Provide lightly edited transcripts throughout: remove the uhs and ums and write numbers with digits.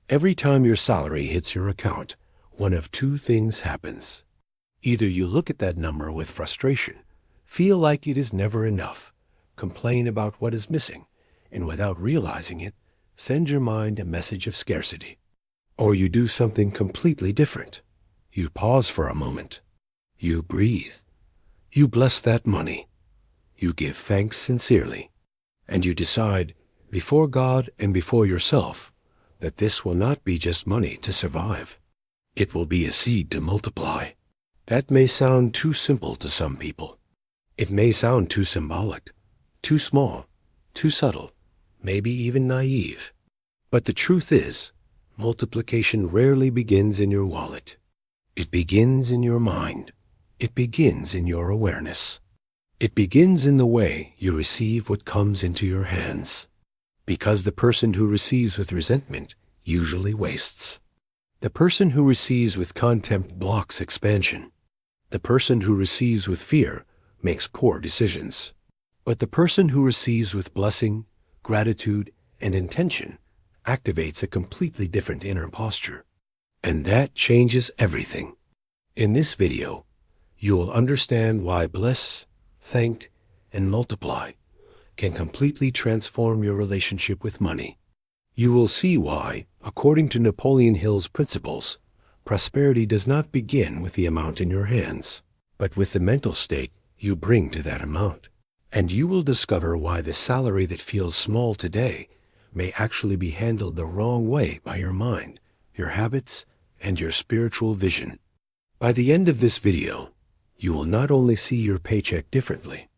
Every time your salary hits your account, one of two things happens. Either you look at that number with frustration, feel like it is never enough, complain about what is missing, and without realizing it, send your mind a message of scarcity. Or you do something completely different. You pause for a moment. You breathe. You bless that money. You give thanks sincerely. And you decide, before God and before yourself, that this will not be just money to survive. It will be a seed to multiply. That may sound too simple to some people. It may sound too symbolic, too small, too subtle, maybe even naive. But the truth is, multiplication rarely begins in your wallet. It begins in your mind. It begins in your awareness. It begins in the way you receive what comes into your hands. Because the person who receives with resentment usually wastes. The person who receives with contempt blocks expansion. The person who receives with fear makes poor decisions. But the person who receives with blessing, gratitude, and intention activates a completely different inner posture. And that changes everything. In this video, you will understand why bless, thank, and multiply can completely transform your relationship with money. You will see why, according to Napoleon Hill's principles, prosperity does not begin with the amount in your hands, but with the mental state you bring to that amount. And you will discover why the salary that feels small today may actually be handled the wrong way by your mind, your habits, and your spiritual vision. By the end of this video, you will not only see your paycheck differently,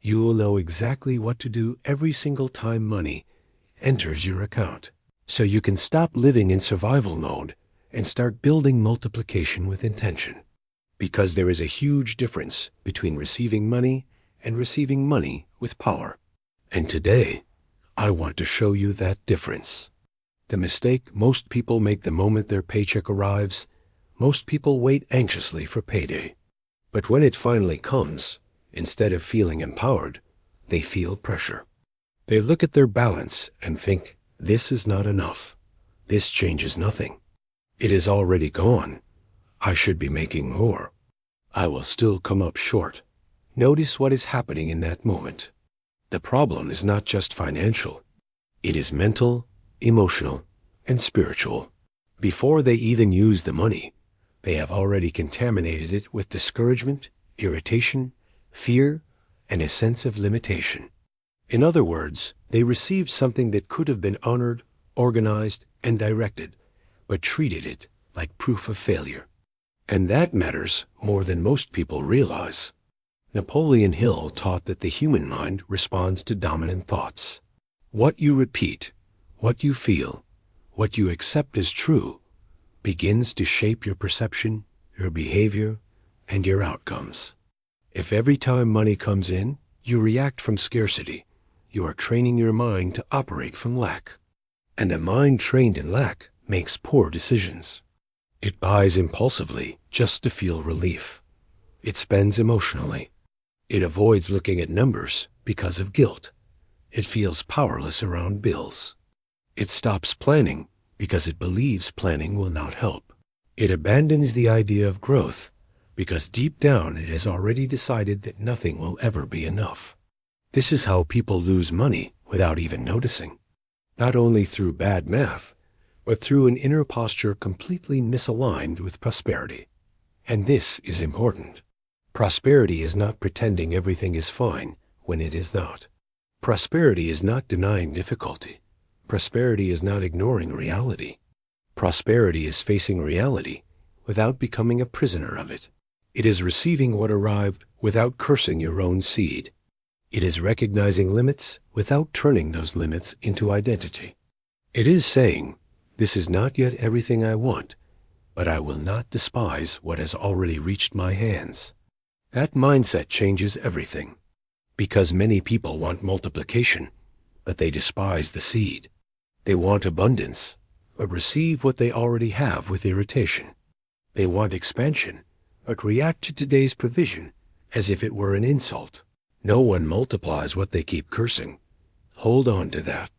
you will know exactly what to do every single time money enters your account, so you can stop living in survival mode and start building multiplication with intention. Because there is a huge difference between receiving money and receiving money with power. And today, I want to show you that difference. The mistake most people make the moment their paycheck arrives, most people wait anxiously for payday. But when it finally comes, instead of feeling empowered, they feel pressure. They look at their balance and think, this is not enough. This changes nothing. It is already gone. I should be making more. I will still come up short. Notice what is happening in that moment. The problem is not just financial. It is mental, emotional, and spiritual. Before they even use the money, they have already contaminated it with discouragement, irritation, fear, and a sense of limitation. In other words, they received something that could have been honored, organized, and directed, but treated it like proof of failure. And that matters more than most people realize. Napoleon Hill taught that the human mind responds to dominant thoughts. What you repeat, what you feel, what you accept as true, begins to shape your perception, your behavior, and your outcomes. If every time money comes in, you react from scarcity, you are training your mind to operate from lack. And a mind trained in lack makes poor decisions. It buys impulsively just to feel relief. It spends emotionally. It avoids looking at numbers because of guilt. It feels powerless around bills. It stops planning because it believes planning will not help. It abandons the idea of growth because deep down it has already decided that nothing will ever be enough. This is how people lose money without even noticing. Not only through bad math, but through an inner posture completely misaligned with prosperity. And this is important. Prosperity is not pretending everything is fine when it is not. Prosperity is not denying difficulty. Prosperity is not ignoring reality. Prosperity is facing reality without becoming a prisoner of it. It is receiving what arrived without cursing your own seed. It is recognizing limits without turning those limits into identity. It is saying, this is not yet everything I want, but I will not despise what has already reached my hands. That mindset changes everything. Because many people want multiplication, but they despise the seed. They want abundance, but receive what they already have with irritation. They want expansion, but react to today's provision as if it were an insult. No one multiplies what they keep cursing. Hold on to that.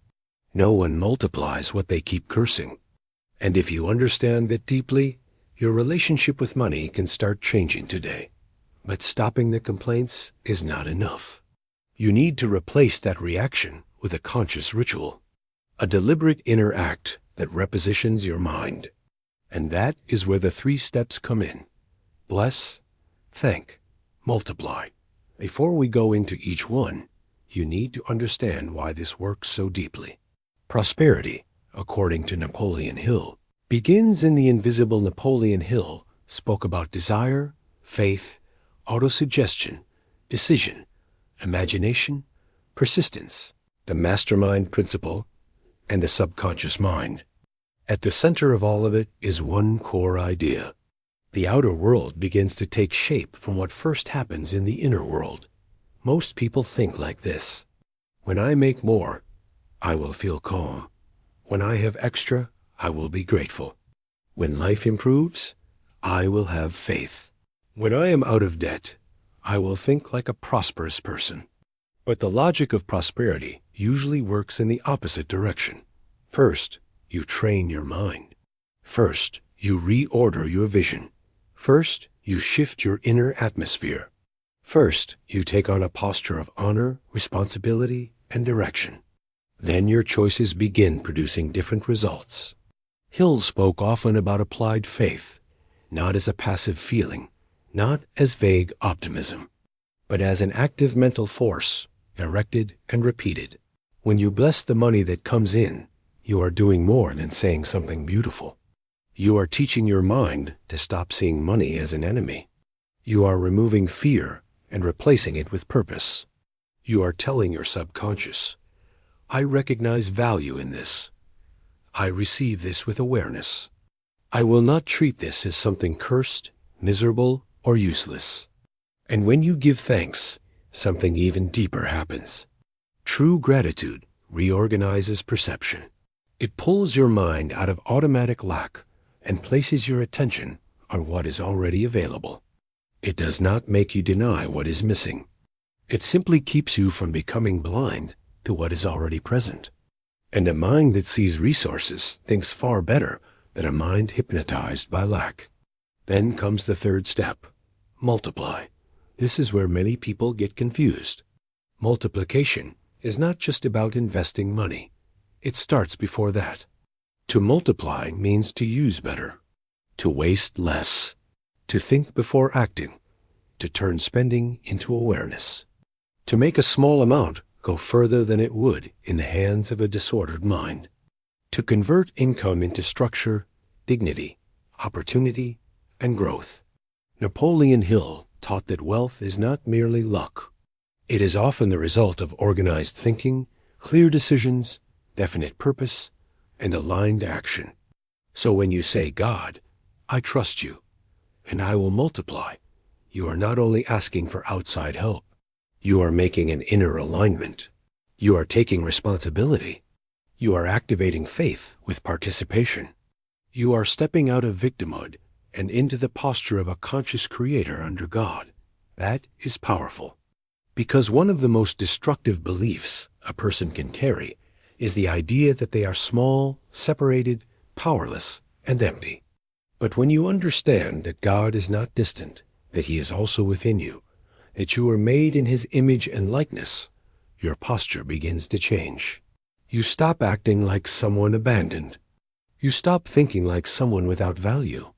No one multiplies what they keep cursing. And if you understand that deeply, your relationship with money can start changing today. But stopping the complaints is not enough. You need to replace that reaction with a conscious ritual, a deliberate inner act that repositions your mind. And that is where the 3 steps come in. Bless, thank, multiply. Before we go into each one, you need to understand why this works so deeply. Prosperity, according to Napoleon Hill, begins in the invisible. Napoleon Hill spoke about desire, faith, autosuggestion, decision, imagination, persistence, the mastermind principle, and the subconscious mind. At the center of all of it is one core idea. The outer world begins to take shape from what first happens in the inner world. Most people think like this: when I make more, I will feel calm. When I have extra, I will be grateful. When life improves, I will have faith. When I am out of debt, I will think like a prosperous person. But the logic of prosperity usually works in the opposite direction. First, you train your mind. First, you reorder your vision. First, you shift your inner atmosphere. First, you take on a posture of honor, responsibility, and direction. Then your choices begin producing different results. Hill spoke often about applied faith, not as a passive feeling, not as vague optimism, but as an active mental force, directed and repeated. When you bless the money that comes in, you are doing more than saying something beautiful. You are teaching your mind to stop seeing money as an enemy. You are removing fear and replacing it with purpose. You are telling your subconscious, I recognize value in this. I receive this with awareness. I will not treat this as something cursed, miserable, or useless. And when you give thanks, something even deeper happens. True gratitude reorganizes perception. It pulls your mind out of automatic lack and places your attention on what is already available. It does not make you deny what is missing. It simply keeps you from becoming blind to what is already present. And a mind that sees resources thinks far better than a mind hypnotized by lack. Then comes the 3rd step, multiply. This is where many people get confused. Multiplication is not just about investing money. It starts before that. To multiply means to use better, to waste less, to think before acting, to turn spending into awareness, to make a small amount go further than it would in the hands of a disordered mind, to convert income into structure, dignity, opportunity, and growth. Napoleon Hill taught that wealth is not merely luck. It is often the result of organized thinking, clear decisions, definite purpose, and aligned action. So when you say, God, I trust you, and I will multiply, you are not only asking for outside help, you are making an inner alignment. You are taking responsibility. You are activating faith with participation. You are stepping out of victimhood and into the posture of a conscious creator under God. That is powerful. Because one of the most destructive beliefs a person can carry is the idea that they are small, separated, powerless, and empty. But when you understand that God is not distant, that He is also within you, that you are made in His image and likeness, your posture begins to change. You stop acting like someone abandoned. You stop thinking like someone without value.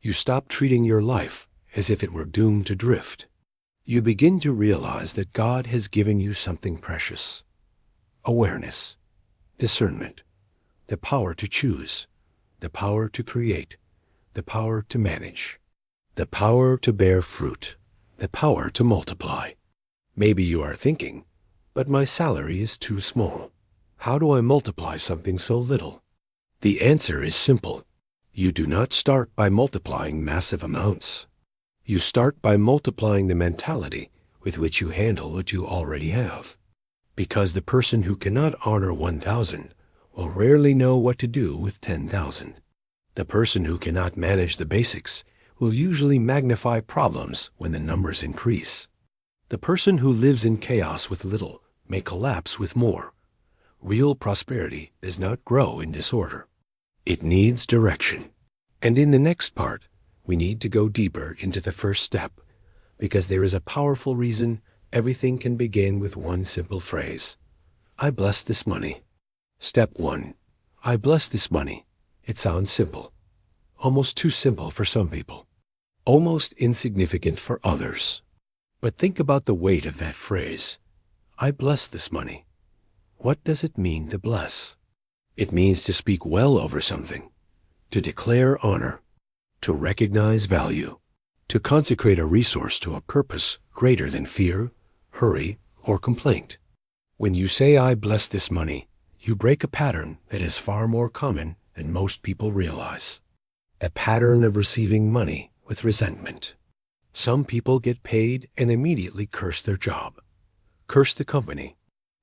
You stop treating your life as if it were doomed to drift. You begin to realize that God has given you something precious. Awareness, discernment, the power to choose, the power to create, the power to manage, the power to bear fruit, the power to multiply. Maybe you are thinking, but my salary is too small. How do I multiply something so little? The answer is simple. You do not start by multiplying massive amounts. You start by multiplying the mentality with which you handle what you already have. Because the person who cannot honor 1,000 will rarely know what to do with 10,000. The person who cannot manage the basics will usually magnify problems when the numbers increase. The person who lives in chaos with little may collapse with more. Real prosperity does not grow in disorder. It needs direction. And in the next part, we need to go deeper into the first step, because there is a powerful reason everything can begin with one simple phrase. I bless this money. Step 1. I bless this money. It sounds simple. Almost too simple for some people. Almost insignificant for others. But think about the weight of that phrase. I bless this money. What does it mean to bless? It means to speak well over something, to declare honor, to recognize value, to consecrate a resource to a purpose greater than fear, hurry, or complaint. When you say, I bless this money, you break a pattern that is far more common than most people realize. A pattern of receiving money with resentment. Some people get paid and immediately curse their job, curse the company,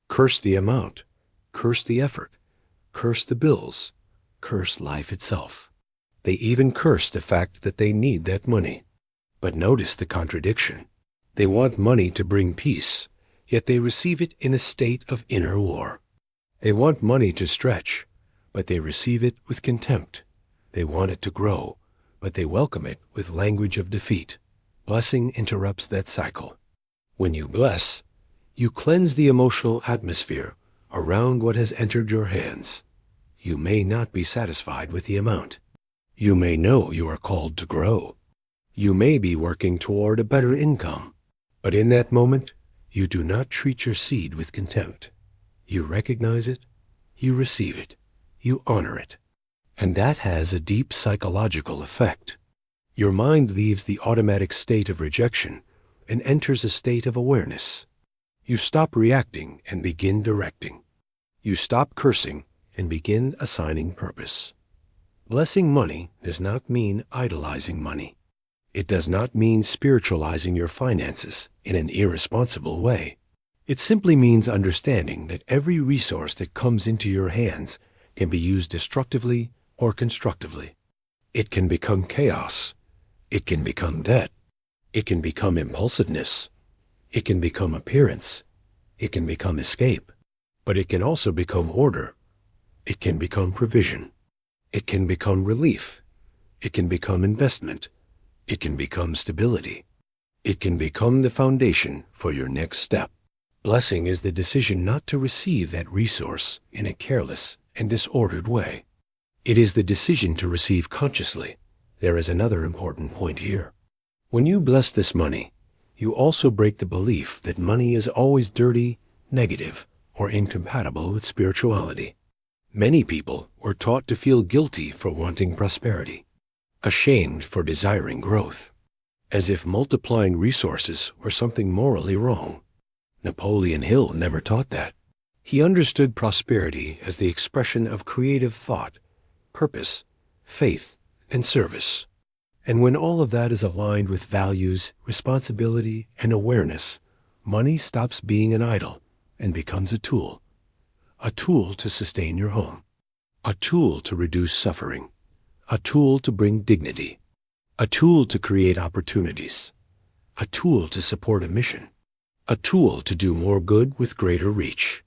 curse the amount, curse the effort, curse the bills, curse life itself. They even curse the fact that they need that money. But notice the contradiction. They want money to bring peace, yet they receive it in a state of inner war. They want money to stretch, but they receive it with contempt. They want it to grow, but they welcome it with language of defeat. Blessing interrupts that cycle. When you bless, you cleanse the emotional atmosphere around what has entered your hands. You may not be satisfied with the amount. You may know you are called to grow. You may be working toward a better income. But in that moment, you do not treat your seed with contempt. You recognize it, you receive it, you honor it. And that has a deep psychological effect. Your mind leaves the automatic state of rejection and enters a state of awareness. You stop reacting and begin directing. You stop cursing and begin assigning purpose. Blessing money does not mean idolizing money. It does not mean spiritualizing your finances in an irresponsible way. It simply means understanding that every resource that comes into your hands can be used destructively or constructively. It can become chaos. It can become debt. It can become impulsiveness. It can become appearance. It can become escape. But it can also become order. It can become provision. It can become relief. It can become investment. It can become stability. It can become the foundation for your next step. Blessing is the decision not to receive that resource in a careless and disordered way. It is the decision to receive consciously. There is another important point here. When you bless this money, you also break the belief that money is always dirty, negative, or incompatible with spirituality. Many people were taught to feel guilty for wanting prosperity, ashamed for desiring growth, as if multiplying resources were something morally wrong. Napoleon Hill never taught that. He understood prosperity as the expression of creative thought, purpose, faith, and service. And when all of that is aligned with values, responsibility, and awareness, money stops being an idol and becomes a tool to sustain your home, a tool to reduce suffering, a tool to bring dignity, a tool to create opportunities, a tool to support a mission, a tool to do more good with greater reach.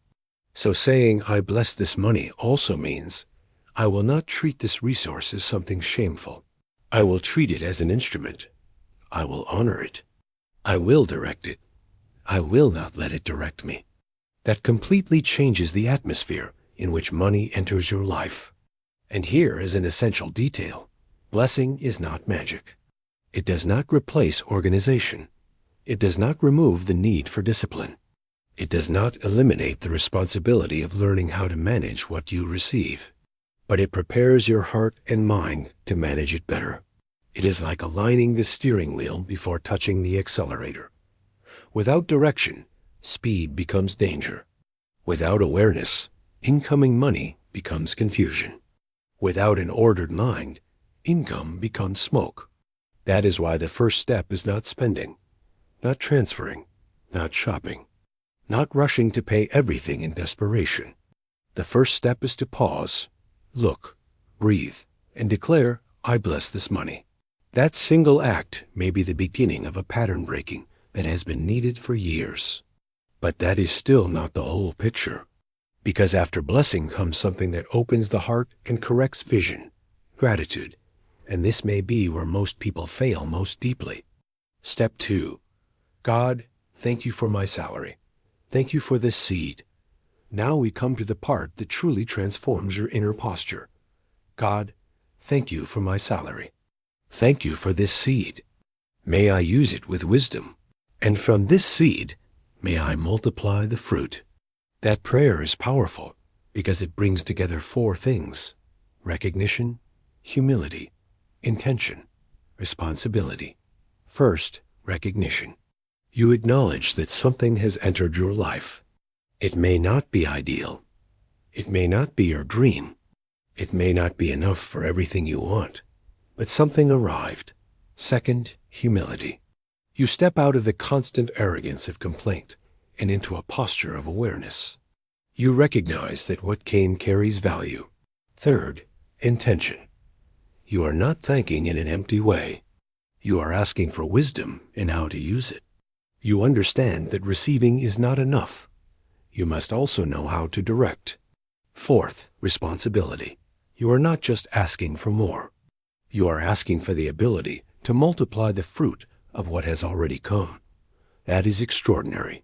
So saying, I bless this money also means, I will not treat this resource as something shameful. I will treat it as an instrument. I will honor it. I will direct it. I will not let it direct me. That completely changes the atmosphere in which money enters your life. And here is an essential detail. Blessing is not magic. It does not replace organization. It does not remove the need for discipline. It does not eliminate the responsibility of learning how to manage what you receive. But it prepares your heart and mind to manage it better. It is like aligning the steering wheel before touching the accelerator. Without direction, speed becomes danger. Without awareness, incoming money becomes confusion. Without an ordered mind, income becomes smoke. That is why the first step is not spending, not transferring, not shopping, not rushing to pay everything in desperation. The first step is to pause, look, breathe, and declare, I bless this money. That single act may be the beginning of a pattern breaking that has been needed for years. But that is still not the whole picture. Because after blessing comes something that opens the heart and corrects vision, gratitude. And this may be where most people fail most deeply. Step 2. God, thank you for my salary. Thank you for this seed. Now we come to the part that truly transforms your inner posture. God, thank you for my salary. Thank you for this seed. May I use it with wisdom. And from this seed, may I multiply the fruit. That prayer is powerful because it brings together 4 things: recognition, humility, intention, responsibility. First, recognition. You acknowledge that something has entered your life. It may not be ideal. It may not be your dream. It may not be enough for everything you want. But something arrived. Second, humility. You step out of the constant arrogance of complaint and into a posture of awareness. You recognize that what came carries value. Third, intention. You are not thanking in an empty way. You are asking for wisdom in how to use it. You understand that receiving is not enough. You must also know how to direct. Fourth, responsibility. You are not just asking for more. You are asking for the ability to multiply the fruit of what has already come. That is extraordinary,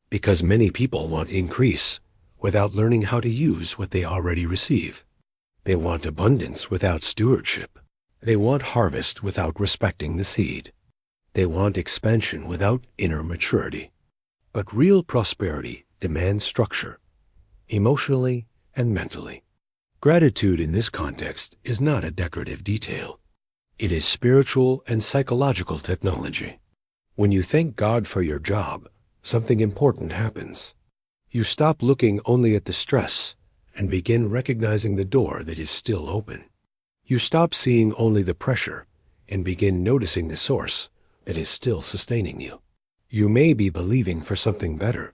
because many people want increase without learning how to use what they already receive. They want abundance without stewardship. They want harvest without respecting the seed. They want expansion without inner maturity. But real prosperity demands structure, emotionally and mentally. Gratitude in this context is not a decorative detail. It is spiritual and psychological technology. When you thank God for your job, something important happens. You stop looking only at the stress and begin recognizing the door that is still open. You stop seeing only the pressure and begin noticing the source that is still sustaining you. You may be believing for something better,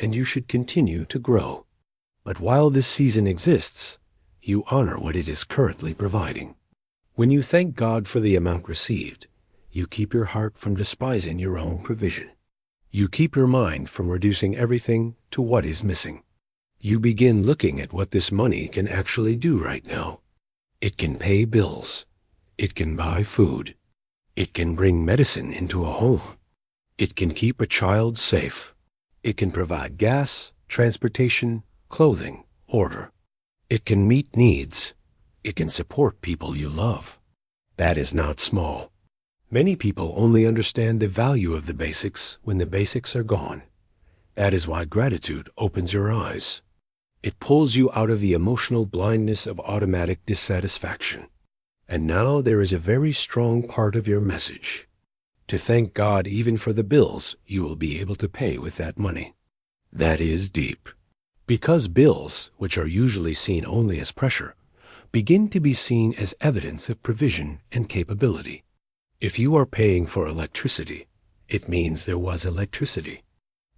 and you should continue to grow. But while this season exists, you honor what it is currently providing. When you thank God for the amount received, you keep your heart from despising your own provision. You keep your mind from reducing everything to what is missing. You begin looking at what this money can actually do right now. It can pay bills. It can buy food. It can bring medicine into a home. It can keep a child safe. It can provide gas, transportation, clothing, order. It can meet needs. It can support people you love. That is not small. Many people only understand the value of the basics when the basics are gone. That is why gratitude opens your eyes. It pulls you out of the emotional blindness of automatic dissatisfaction. And now there is a very strong part of your message: to thank God even for the bills you will be able to pay with that money. That is deep. Because bills, which are usually seen only as pressure, begin to be seen as evidence of provision and capability. If you are paying for electricity, it means there was electricity.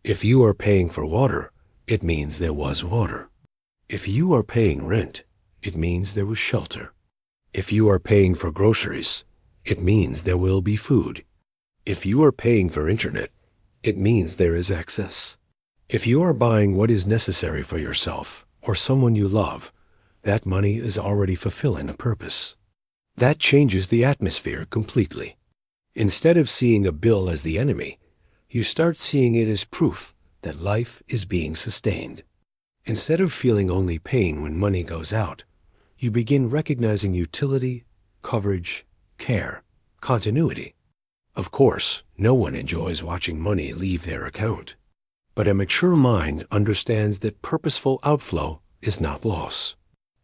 If you are paying for water, it means there was water. If you are paying rent, it means there was shelter. If you are paying for groceries, it means there will be food. If you are paying for internet, it means there is access. If you are buying what is necessary for yourself or someone you love, that money is already fulfilling a purpose. That changes the atmosphere completely. Instead of seeing a bill as the enemy, you start seeing it as proof that life is being sustained. Instead of feeling only pain when money goes out, you begin recognizing utility, coverage, care, continuity. Of course, no one enjoys watching money leave their account. But a mature mind understands that purposeful outflow is not loss.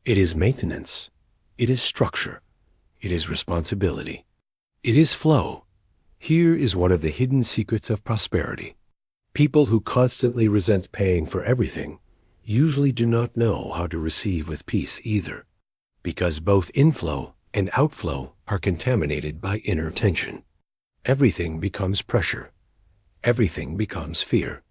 It is maintenance. It is structure. It is responsibility. It is flow. Here is one of the hidden secrets of prosperity. People who constantly resent paying for everything usually do not know how to receive with peace either, because both inflow and outflow are contaminated by inner tension. Everything becomes pressure. Everything becomes fear.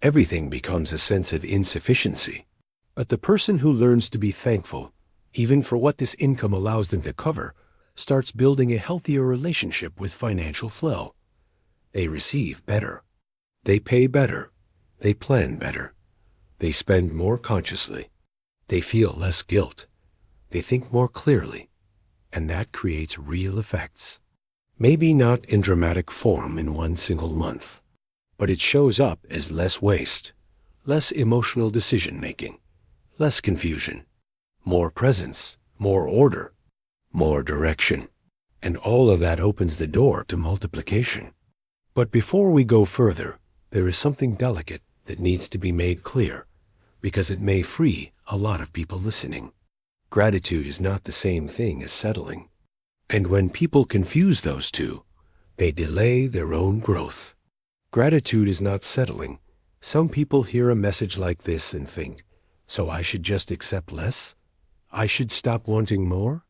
Everything becomes a sense of insufficiency. But the person who learns to be thankful, even for what this income allows them to cover, starts building a healthier relationship with financial flow. They receive better. They pay better. They plan better. They spend more consciously. They feel less guilt. They think more clearly. And that creates real effects. Maybe not in dramatic form in one single month, but it shows up as less waste, less emotional decision-making, less confusion, more presence, more order, more direction. And all of that opens the door to multiplication. But before we go further, there is something delicate that needs to be made clear, because it may free a lot of people listening. Gratitude is not the same thing as settling. And when people confuse those two, they delay their own growth. Gratitude is not settling. Some people hear a message like this and think, so I should just accept less? I should stop wanting more?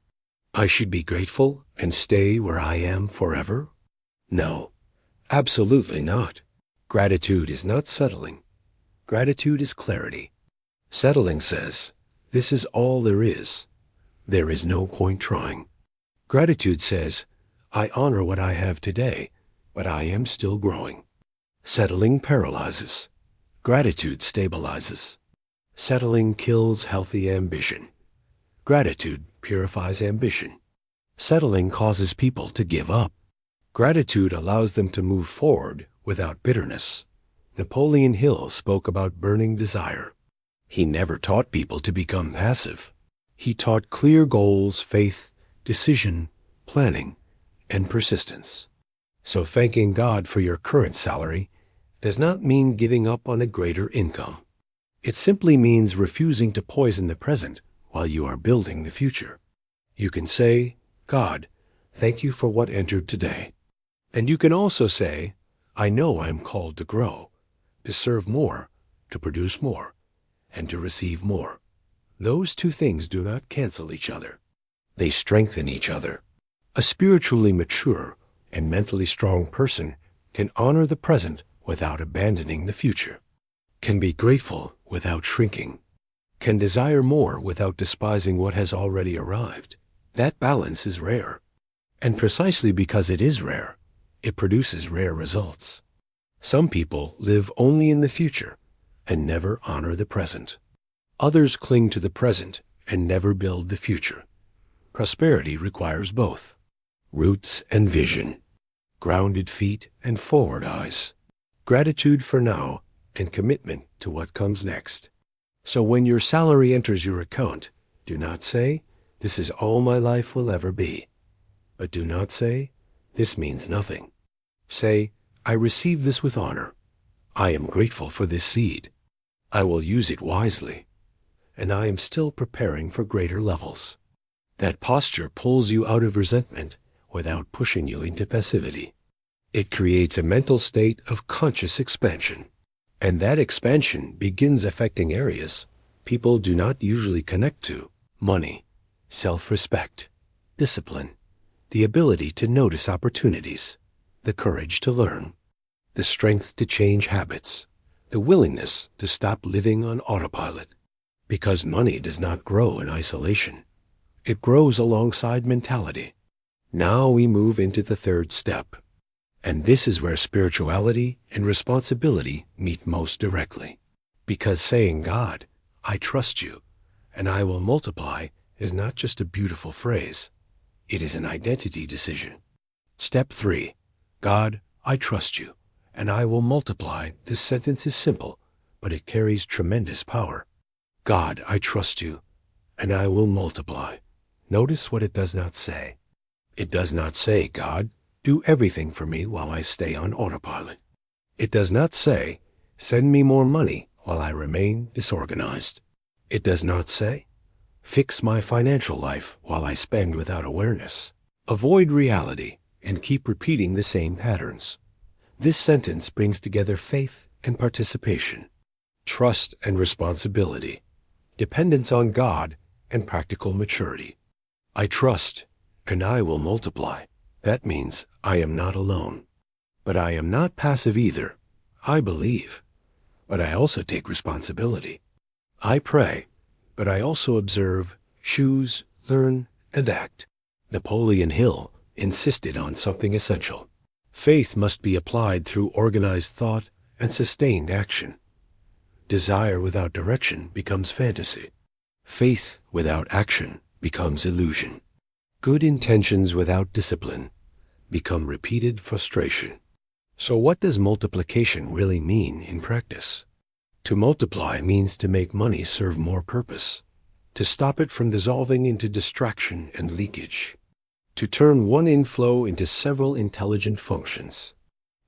I should be grateful and stay where I am forever? No, absolutely not. Gratitude is not settling. Gratitude is clarity. Settling says, this is all there is. There is no point trying. Gratitude says, I honor what I have today, but I am still growing. Settling paralyzes. Gratitude stabilizes. Settling kills healthy ambition. Gratitude purifies ambition. Settling causes people to give up. Gratitude allows them to move forward without bitterness. Napoleon Hill spoke about burning desire. He never taught people to become passive. He taught clear goals, faith, decision, planning, and persistence. So thanking God for your current salary does not mean giving up on a greater income. It simply means refusing to poison the present while you are building the future. You can say, God, thank you for what entered today. And you can also say, I know I am called to grow, to serve more, to produce more, and to receive more. Those two things do not cancel each other. They strengthen each other. A spiritually mature and mentally strong person can honor the present without abandoning the future, can be grateful without shrinking, can desire more without despising what has already arrived. That balance is rare. And precisely because it is rare, it produces rare results. Some people live only in the future and never honor the present. Others cling to the present and never build the future. Prosperity requires both, roots and vision, grounded feet and forward eyes, gratitude for now and commitment to what comes next. So when your salary enters your account, do not say, this is all my life will ever be. But do not say, this means nothing. Say, I receive this with honor. I am grateful for this seed. I will use it wisely. And I am still preparing for greater levels. That posture pulls you out of resentment without pushing you into passivity. It creates a mental state of conscious expansion. And that expansion begins affecting areas people do not usually connect to: money, self-respect, discipline, the ability to notice opportunities, the courage to learn, the strength to change habits, the willingness to stop living on autopilot. Because money does not grow in isolation. It grows alongside mentality. Now we move into the third step. And this is where spirituality and responsibility meet most directly. Because saying, God, I trust you, and I will multiply is not just a beautiful phrase. It is an identity decision. Step 3. God, I trust you, and I will multiply. This sentence is simple, but it carries tremendous power. God, I trust you, and I will multiply. Notice what it does not say. It does not say, God, do everything for me while I stay on autopilot. It does not say, send me more money while I remain disorganized. It does not say, fix my financial life while I spend without awareness. Avoid reality and keep repeating the same patterns. This sentence brings together faith and participation, trust and responsibility, dependence on God and practical maturity. I trust, and I will multiply. That means I am not alone. But I am not passive either. I believe, but I also take responsibility. I pray, but I also observe, choose, learn, and act. Napoleon Hill insisted on something essential. Faith must be applied through organized thought and sustained action. Desire without direction becomes fantasy. Faith without action becomes illusion. Good intentions without discipline become repeated frustration. So what does multiplication really mean in practice? To multiply means to make money serve more purpose, to stop it from dissolving into distraction and leakage, to turn one inflow into several intelligent functions.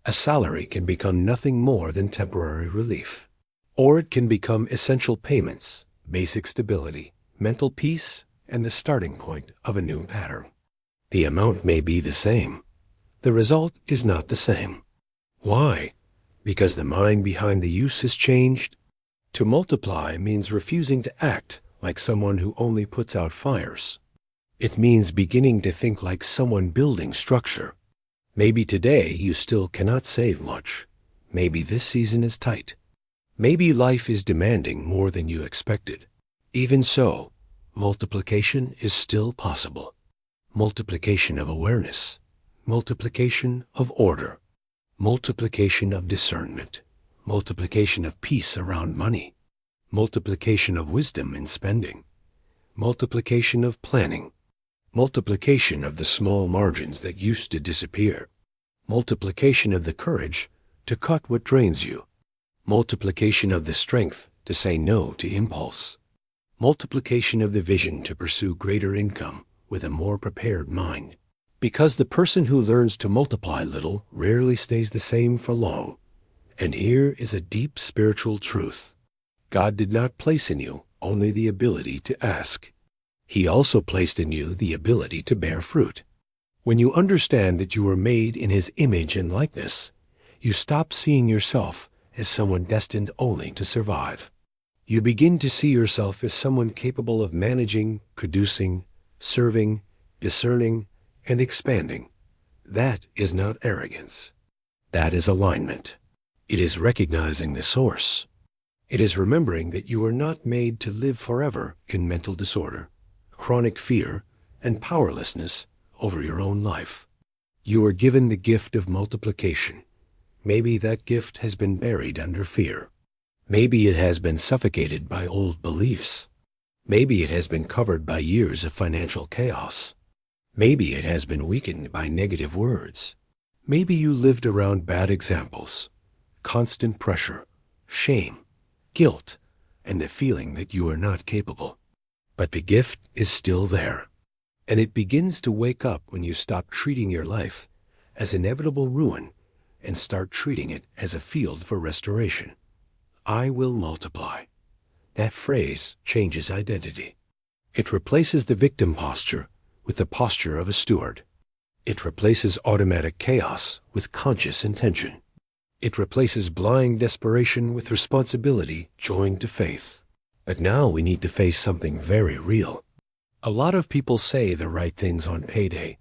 A salary can become nothing more than temporary relief, or it can become essential payments, basic stability, mental peace, and the starting point of a new pattern. The amount may be the same. The result is not the same. Why? Because the mind behind the use has changed. To multiply means refusing to act like someone who only puts out fires. It means beginning to think like someone building structure. Maybe today you still cannot save much. Maybe this season is tight. Maybe life is demanding more than you expected. Even so, multiplication is still possible. Multiplication of awareness. Multiplication of order. Multiplication of discernment. Multiplication of peace around money. Multiplication of wisdom in spending. Multiplication of planning. Multiplication of the small margins that used to disappear. Multiplication of the courage to cut what drains you. Multiplication of the strength to say no to impulse. Multiplication of the vision to pursue greater income with a more prepared mind. Because the person who learns to multiply little rarely stays the same for long. And here is a deep spiritual truth. God did not place in you only the ability to ask. He also placed in you the ability to bear fruit. When you understand that you were made in His image and likeness, you stop seeing yourself as someone destined only to survive. You begin to see yourself as someone capable of managing, producing, serving, discerning, and expanding. That is not arrogance. That is alignment. It is recognizing the source. It is remembering that you are not made to live forever in mental disorder, chronic fear, and powerlessness over your own life. You are given the gift of multiplication. Maybe that gift has been buried under fear. Maybe it has been suffocated by old beliefs. Maybe it has been covered by years of financial chaos. Maybe it has been weakened by negative words. Maybe you lived around bad examples, constant pressure, shame, guilt, and the feeling that you are not capable. But the gift is still there, and it begins to wake up when you stop treating your life as inevitable ruin and start treating it as a field for restoration. I will multiply. That phrase changes identity. It replaces the victim posture with the posture of a steward. It replaces automatic chaos with conscious intention. It replaces blind desperation with responsibility joined to faith. But now we need to face something very real. A lot of people say the right things on payday,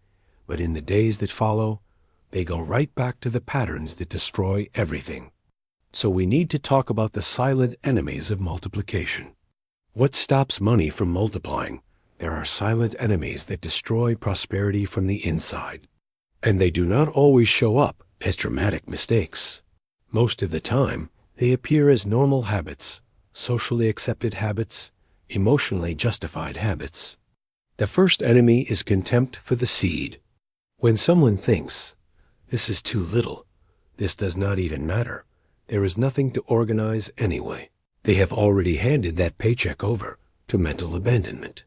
but in the days that follow, they go right back to the patterns that destroy everything. So we need to talk about the silent enemies of multiplication. What stops money from multiplying? There are silent enemies that destroy prosperity from the inside. And they do not always show up as dramatic mistakes. Most of the time, they appear as normal habits, socially accepted habits, emotionally justified habits. The first enemy is contempt for the seed. When someone thinks, this is too little, this does not even matter, there is nothing to organize anyway, they have already handed that paycheck over to mental abandonment.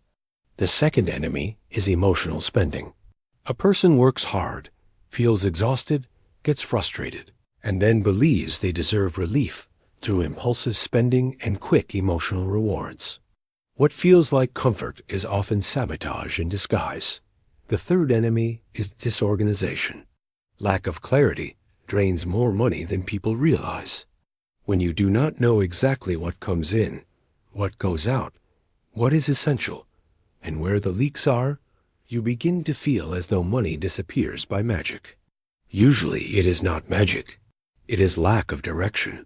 The second enemy is emotional spending. A person works hard, feels exhausted, gets frustrated, and then believes they deserve relief through impulsive spending and quick emotional rewards. What feels like comfort is often sabotage in disguise. The third enemy is disorganization. Lack of clarity drains more money than people realize. When you do not know exactly what comes in, what goes out, what is essential, and where the leaks are, you begin to feel as though money disappears by magic. Usually it is not magic. It is lack of direction.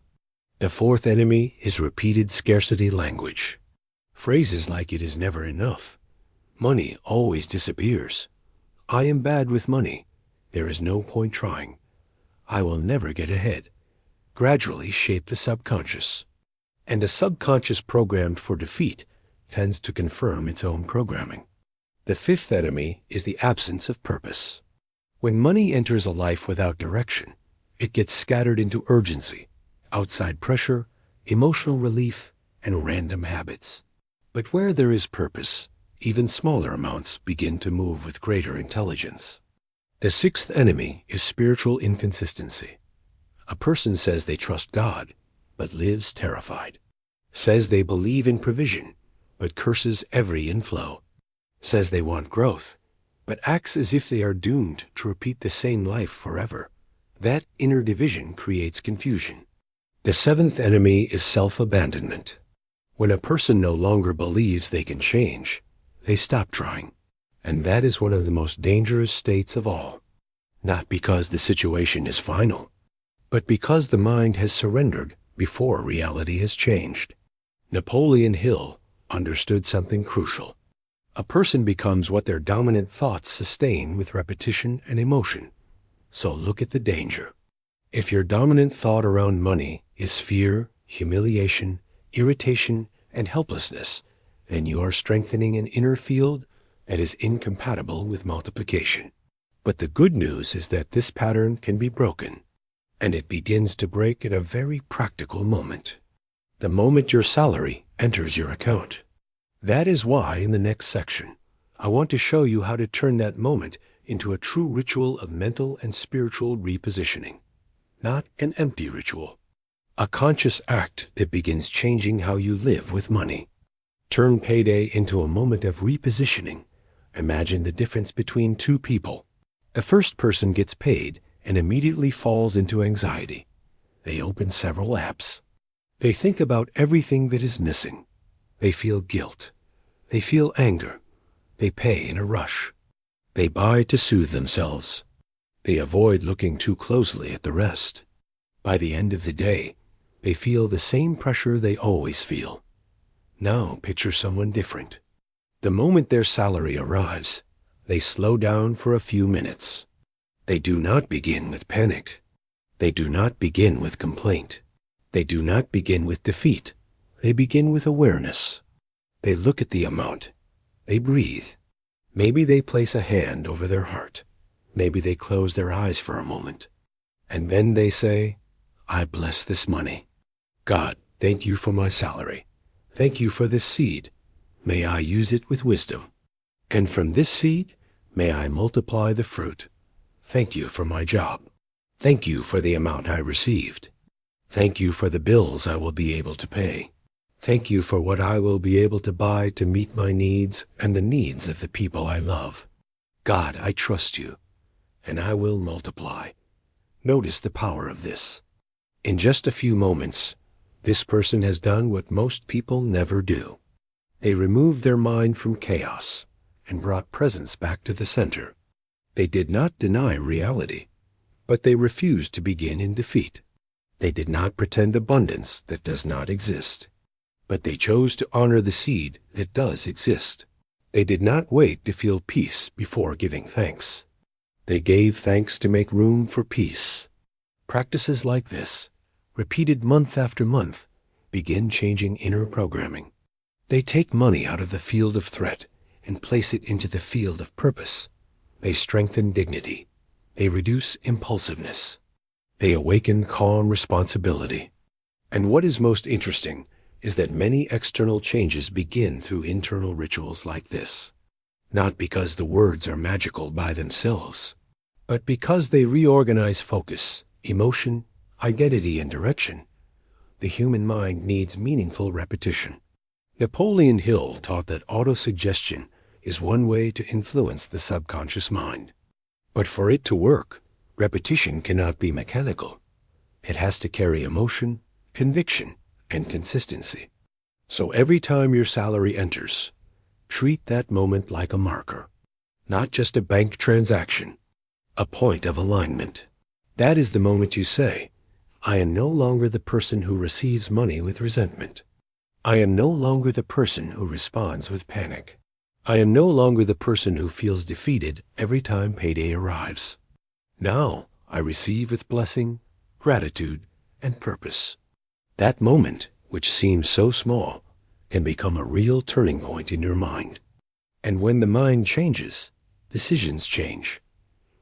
The fourth enemy is repeated scarcity language. Phrases like it is never enough. Money always disappears. I am bad with money. There is no point trying. I will never get ahead. Gradually shape the subconscious. And a subconscious programmed for defeat tends to confirm its own programming. The fifth enemy is the absence of purpose. When money enters a life without direction, it gets scattered into urgency, outside pressure, emotional relief, and random habits. But where there is purpose, even smaller amounts begin to move with greater intelligence. The sixth enemy is spiritual inconsistency. A person says they trust God, but lives terrified. Says they believe in provision, but curses every inflow. Says they want growth, but acts as if they are doomed to repeat the same life forever. That inner division creates confusion. The seventh enemy is self-abandonment. When a person no longer believes they can change, they stop trying. And that is one of the most dangerous states of all. Not because the situation is final, but because the mind has surrendered before reality has changed. Napoleon Hill understood something crucial. A person becomes what their dominant thoughts sustain with repetition and emotion. So look at the danger. If your dominant thought around money is fear, humiliation, irritation, and helplessness, then you are strengthening an inner field that is incompatible with multiplication. But the good news is that this pattern can be broken, and it begins to break at a very practical moment. The moment your salary enters your account. That is why in the next section, I want to show you how to turn that moment into a true ritual of mental and spiritual repositioning. Not an empty ritual. A conscious act that begins changing how you live with money. Turn payday into a moment of repositioning. Imagine the difference between two people. A first person gets paid and immediately falls into anxiety. They open several apps. They think about everything that is missing. They feel guilt. They feel anger. They pay in a rush. They buy to soothe themselves. They avoid looking too closely at the rest. By the end of the day, they feel the same pressure they always feel. Now picture someone different. The moment their salary arrives, they slow down for a few minutes. They do not begin with panic. They do not begin with complaint. They do not begin with defeat. They begin with awareness. They look at the amount. They breathe. Maybe they place a hand over their heart. Maybe they close their eyes for a moment. And then they say, I bless this money. God, thank you for my salary. Thank you for this seed. May I use it with wisdom. And from this seed, may I multiply the fruit. Thank you for my job. Thank you for the amount I received. Thank you for the bills I will be able to pay. Thank you for what I will be able to buy to meet my needs and the needs of the people I love. God, I trust you, and I will multiply. Notice the power of this. In just a few moments, this person has done what most people never do. They removed their mind from chaos and brought presence back to the center. They did not deny reality, but they refused to begin in defeat. They did not pretend abundance that does not exist, but they chose to honor the seed that does exist. They did not wait to feel peace before giving thanks. They gave thanks to make room for peace. Practices like this, repeated month after month, begin changing inner programming. They take money out of the field of threat and place it into the field of purpose. They strengthen dignity. They reduce impulsiveness. They awaken calm responsibility. And what is most interesting is that many external changes begin through internal rituals like this. Not because the words are magical by themselves, but because they reorganize focus, emotion, identity, and direction. The human mind needs meaningful repetition. Napoleon Hill taught that autosuggestion is one way to influence the subconscious mind. But for it to work, repetition cannot be mechanical. It has to carry emotion, conviction, and consistency. So every time your salary enters, treat that moment like a marker, not just a bank transaction, a point of alignment. That is the moment you say, I am no longer the person who receives money with resentment. I am no longer the person who responds with panic. I am no longer the person who feels defeated every time payday arrives. Now I receive with blessing, gratitude, and purpose. That moment which seems so small, can become a real turning point in your mind. And when the mind changes, decisions change.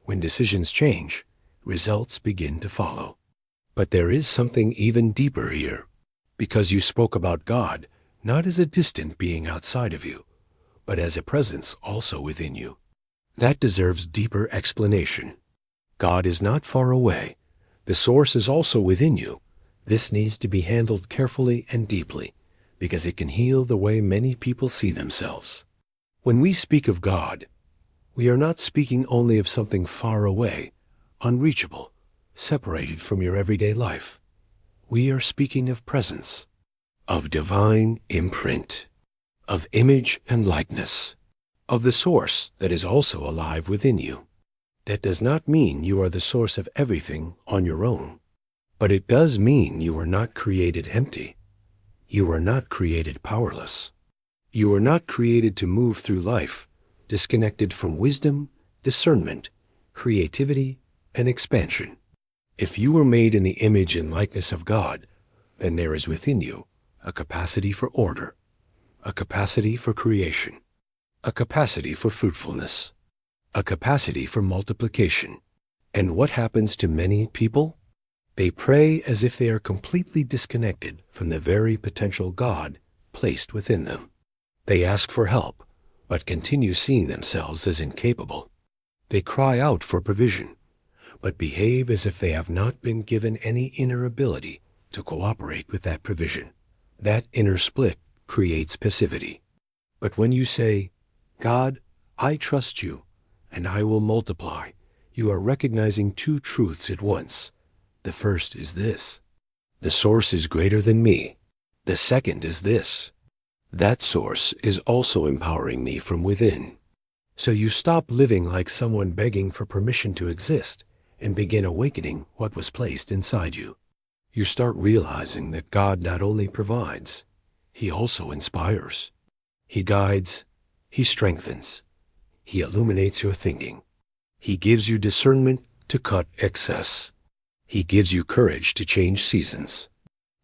When decisions change, results begin to follow. But there is something even deeper here, because you spoke about God not as a distant being outside of you, but as a presence also within you. That deserves deeper explanation. God is not far away. The source is also within you. This needs to be handled carefully and deeply, because it can heal the way many people see themselves. When we speak of God, we are not speaking only of something far away, unreachable, separated from your everyday life. We are speaking of presence, of divine imprint, of image and likeness, of the source that is also alive within you. That does not mean you are the source of everything on your own, but it does mean you were not created empty. You were not created powerless. You were not created to move through life disconnected from wisdom, discernment, creativity, and expansion. If you were made in the image and likeness of God, then there is within you a capacity for order, a capacity for creation, a capacity for fruitfulness, a capacity for multiplication. And what happens to many people? They pray as if they are completely disconnected from the very potential God placed within them. They ask for help, but continue seeing themselves as incapable. They cry out for provision, but behave as if they have not been given any inner ability to cooperate with that provision. That inner split creates passivity. But when you say, God, I trust you, and I will multiply, you are recognizing two truths at once. The first is this: the source is greater than me. The second is this: that source is also empowering me from within. So you stop living like someone begging for permission to exist and begin awakening what was placed inside you. You start realizing that God not only provides, He also inspires. He guides, He strengthens, He illuminates your thinking. He gives you discernment to cut excess. He gives you courage to change seasons.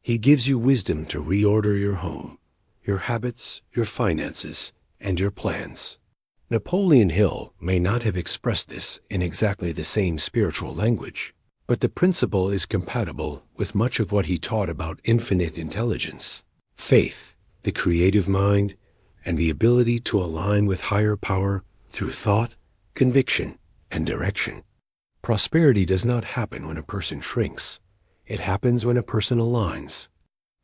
He gives you wisdom to reorder your home, your habits, your finances, and your plans. Napoleon Hill may not have expressed this in exactly the same spiritual language, but the principle is compatible with much of what he taught about infinite intelligence, faith, the creative mind, and the ability to align with higher power through thought, conviction, and direction. Prosperity does not happen when a person shrinks. It happens when a person aligns.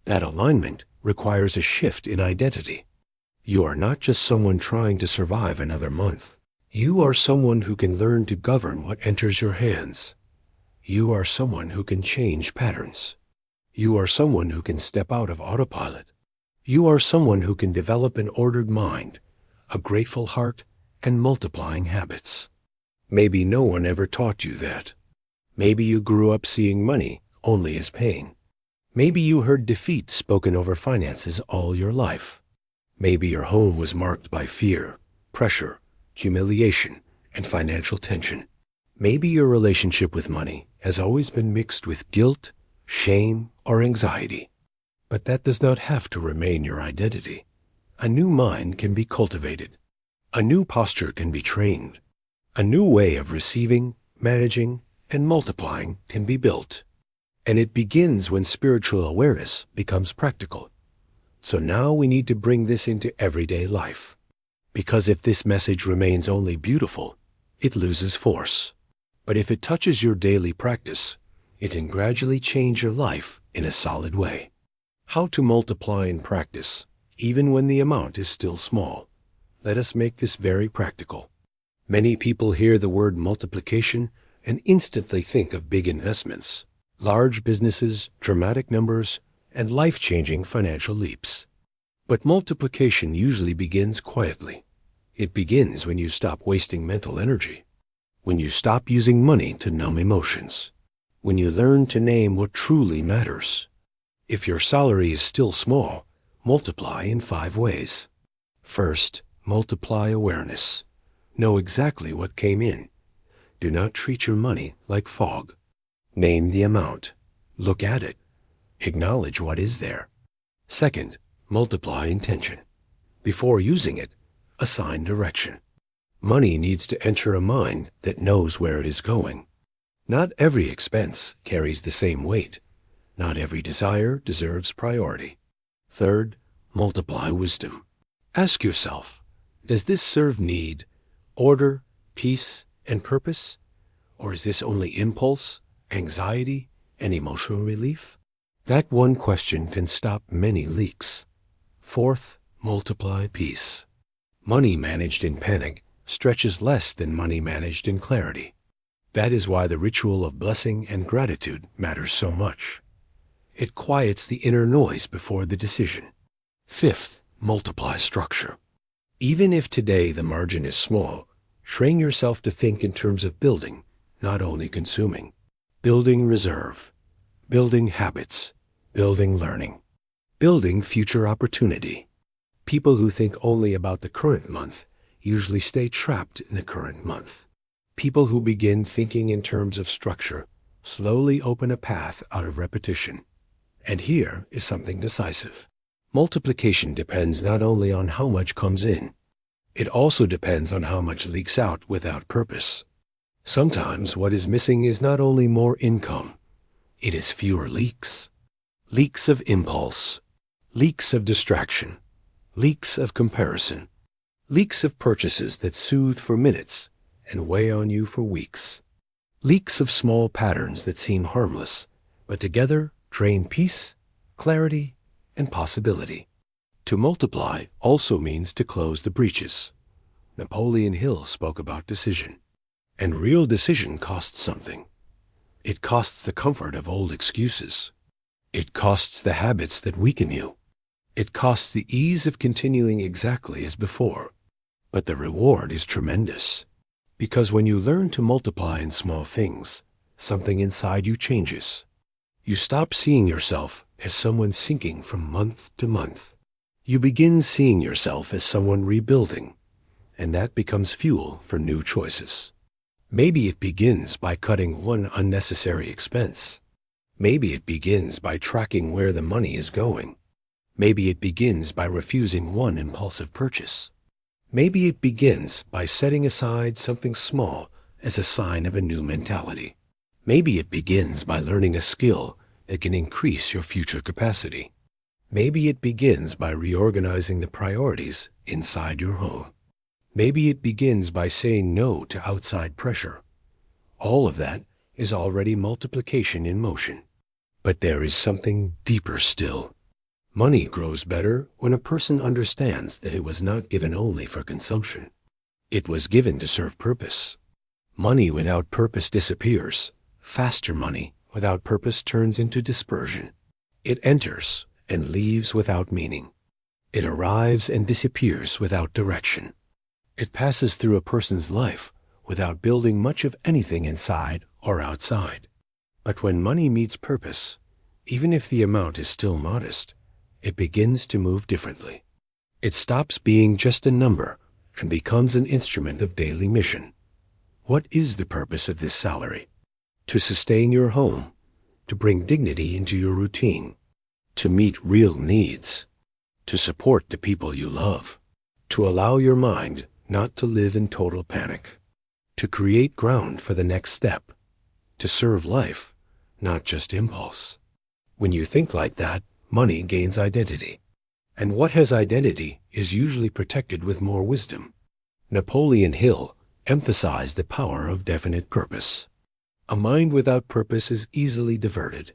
That alignment requires a shift in identity. You are not just someone trying to survive another month. You are someone who can learn to govern what enters your hands. You are someone who can change patterns. You are someone who can step out of autopilot. You are someone who can develop an ordered mind, a grateful heart, and multiplying habits. Maybe no one ever taught you that. Maybe you grew up seeing money only as pain. Maybe you heard defeat spoken over finances all your life. Maybe your home was marked by fear, pressure, humiliation, and financial tension. Maybe your relationship with money has always been mixed with guilt, shame, or anxiety. But that does not have to remain your identity. A new mind can be cultivated. A new posture can be trained. A new way of receiving, managing, and multiplying can be built. And it begins when spiritual awareness becomes practical. So now we need to bring this into everyday life. Because if this message remains only beautiful, it loses force. But if it touches your daily practice, it can gradually change your life in a solid way. How to multiply in practice, even when the amount is still small. Let us make this very practical. Many people hear the word multiplication and instantly think of big investments, large businesses, dramatic numbers, and life-changing financial leaps. But multiplication usually begins quietly. It begins when you stop wasting mental energy, when you stop using money to numb emotions, when you learn to name what truly matters. If your salary is still small, multiply in 5 ways. First, multiply awareness. Know exactly what came in. Do not treat your money like fog. Name the amount. Look at it. Acknowledge what is there. Second, multiply intention. Before using it, assign direction. Money needs to enter a mind that knows where it is going. Not every expense carries the same weight. Not every desire deserves priority. Third, multiply wisdom. Ask yourself, does this serve need, order, peace, and purpose? Or is this only impulse, anxiety, and emotional relief? That one question can stop many leaks. Fourth, multiply peace. Money managed in panic stretches less than money managed in clarity. That is why the ritual of blessing and gratitude matters so much. It quiets the inner noise before the decision. Fifth, multiply structure. Even if today the margin is small, train yourself to think in terms of building, not only consuming. Building reserve, building habits, building learning, building future opportunity. People who think only about the current month usually stay trapped in the current month. People who begin thinking in terms of structure slowly open a path out of repetition. And here is something decisive. Multiplication depends not only on how much comes in, it also depends on how much leaks out without purpose. Sometimes what is missing is not only more income, it is fewer leaks. Leaks of impulse, leaks of distraction, leaks of comparison, leaks of purchases that soothe for minutes and weigh on you for weeks. Leaks of small patterns that seem harmless, but together drain peace, clarity, and possibility. To multiply also means to close the breaches. Napoleon Hill spoke about decision. And real decision costs something. It costs the comfort of old excuses. It costs the habits that weaken you. It costs the ease of continuing exactly as before. But the reward is tremendous. Because when you learn to multiply in small things, something inside you changes. You stop seeing yourself as someone sinking from month to month. You begin seeing yourself as someone rebuilding, and that becomes fuel for new choices. Maybe it begins by cutting one unnecessary expense. Maybe it begins by tracking where the money is going. Maybe it begins by refusing one impulsive purchase. Maybe it begins by setting aside something small as a sign of a new mentality. Maybe it begins by learning a skill that can increase your future capacity. Maybe it begins by reorganizing the priorities inside your home. Maybe it begins by saying no to outside pressure. All of that is already multiplication in motion. But there is something deeper still. Money grows better when a person understands that it was not given only for consumption. It was given to serve purpose. Money without purpose disappears. Faster money without purpose turns into dispersion. It enters and leaves without meaning. It arrives and disappears without direction. It passes through a person's life without building much of anything inside or outside. But when money meets purpose, even if the amount is still modest, it begins to move differently. It stops being just a number and becomes an instrument of daily mission. What is the purpose of this salary? To sustain your home, to bring dignity into your routine, to meet real needs, to support the people you love, to allow your mind not to live in total panic, to create ground for the next step, to serve life, not just impulse. When you think like that, money gains identity. And what has identity is usually protected with more wisdom. Napoleon Hill emphasized the power of definite purpose. A mind without purpose is easily diverted.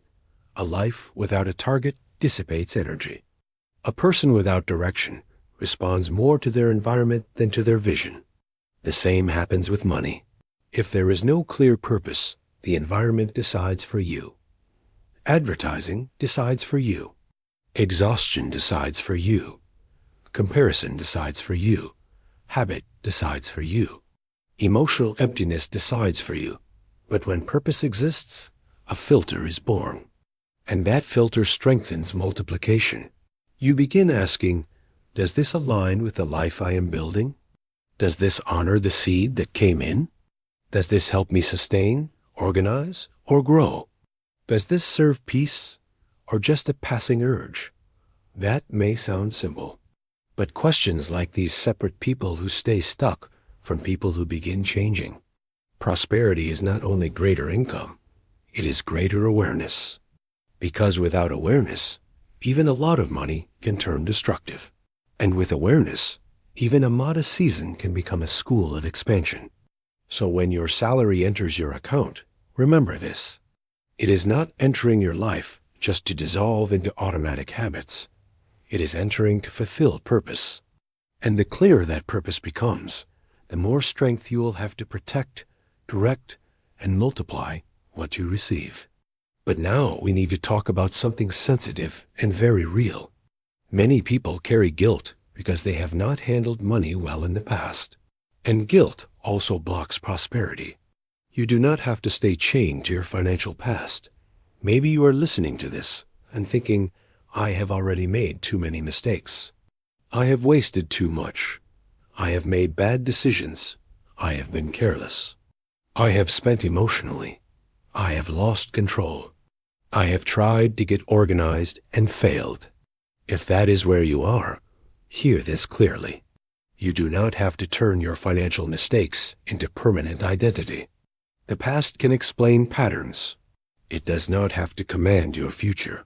A life without a target dissipates energy. A person without direction responds more to their environment than to their vision. The same happens with money. If there is no clear purpose, the environment decides for you. Advertising decides for you. Exhaustion decides for you. Comparison decides for you. Habit decides for you. Emotional emptiness decides for you. But when purpose exists, a filter is born. And that filter strengthens multiplication. You begin asking, does this align with the life I am building? Does this honor the seed that came in? Does this help me sustain, organize, or grow? Does this serve peace, or just a passing urge? That may sound simple, but questions like these separate people who stay stuck from people who begin changing. Prosperity is not only greater income, it is greater awareness. Because without awareness, even a lot of money can turn destructive. And with awareness, even a modest season can become a school of expansion. So when your salary enters your account, remember this. It is not entering your life just to dissolve into automatic habits. It is entering to fulfill purpose. And the clearer that purpose becomes, the more strength you will have to protect, direct, and multiply what you receive. But now we need to talk about something sensitive and very real. Many people carry guilt because they have not handled money well in the past. And guilt also blocks prosperity. You do not have to stay chained to your financial past. Maybe you are listening to this and thinking, I have already made too many mistakes. I have wasted too much. I have made bad decisions. I have been careless. I have spent emotionally. I have lost control. I have tried to get organized and failed. If that is where you are, hear this clearly. You do not have to turn your financial mistakes into permanent identity. The past can explain patterns. It does not have to command your future.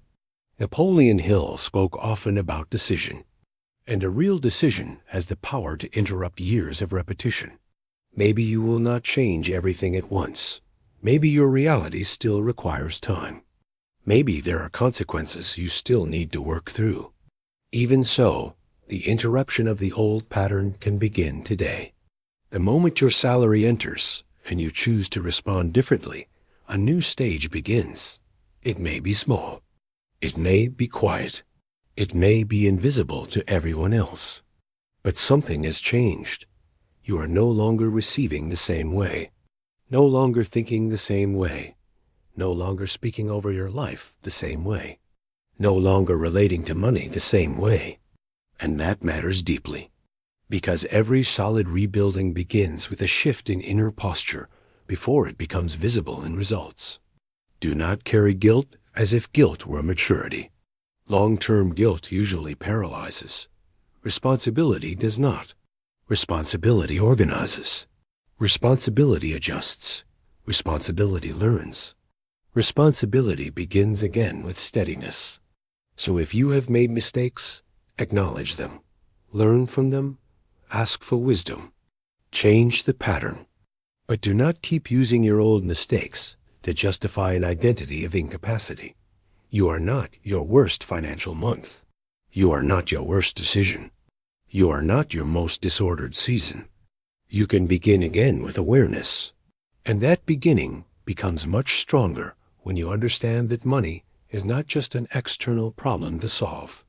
Napoleon Hill spoke often about decision, and a real decision has the power to interrupt years of repetition. Maybe you will not change everything at once. Maybe your reality still requires time. Maybe there are consequences you still need to work through. Even so, the interruption of the old pattern can begin today. The moment your salary enters and you choose to respond differently, a new stage begins. It may be small. It may be quiet. It may be invisible to everyone else. But something has changed. You are no longer receiving the same way, no longer thinking the same way, no longer speaking over your life the same way, no longer relating to money the same way. And that matters deeply, because every solid rebuilding begins with a shift in inner posture before it becomes visible in results. Do not carry guilt as if guilt were maturity. Long-term guilt usually paralyzes. Responsibility does not. Responsibility organizes. Responsibility adjusts. Responsibility learns. Responsibility begins again with steadiness. So if you have made mistakes, acknowledge them. Learn from them. Ask for wisdom. Change the pattern. But do not keep using your old mistakes to justify an identity of incapacity. You are not your worst financial month. You are not your worst decision. You are not your most disordered season. You can begin again with awareness. And that beginning becomes much stronger when you understand that money is not just an external problem to solve.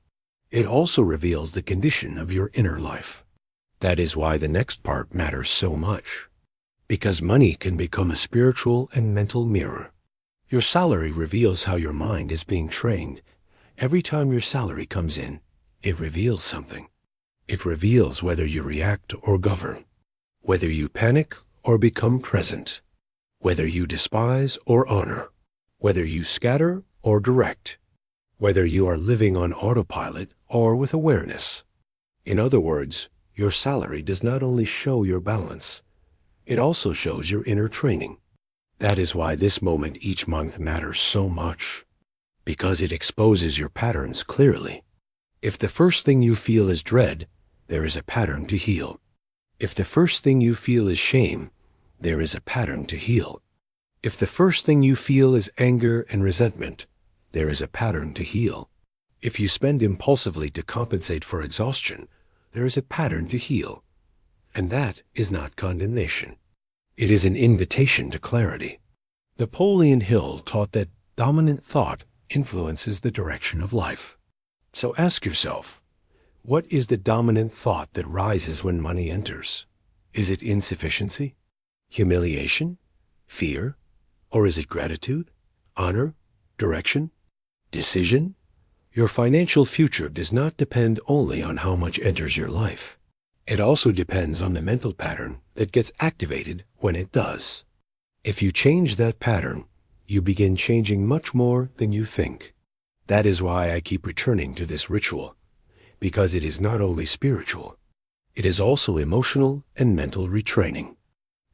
It also reveals the condition of your inner life. That is why the next part matters so much. Because money can become a spiritual and mental mirror. Your salary reveals how your mind is being trained. Every time your salary comes in, it reveals something. It reveals whether you react or govern, whether you panic or become present, whether you despise or honor, whether you scatter or direct, whether you are living on autopilot or with awareness. In other words, your salary does not only show your balance, it also shows your inner training. That is why this moment each month matters so much, because it exposes your patterns clearly. If the first thing you feel is dread, there is a pattern to heal. If the first thing you feel is shame, there is a pattern to heal. If the first thing you feel is anger and resentment, there is a pattern to heal. If you spend impulsively to compensate for exhaustion, there is a pattern to heal. And that is not condemnation. It is an invitation to clarity. Napoleon Hill taught that dominant thought influences the direction of life. So ask yourself, what is the dominant thought that rises when money enters? Is it insufficiency? Humiliation? Fear? Or is it gratitude? Honor? Direction? Decision? Your financial future does not depend only on how much enters your life. It also depends on the mental pattern that gets activated when it does. If you change that pattern, you begin changing much more than you think. That is why I keep returning to this ritual, because it is not only spiritual, it is also emotional and mental retraining.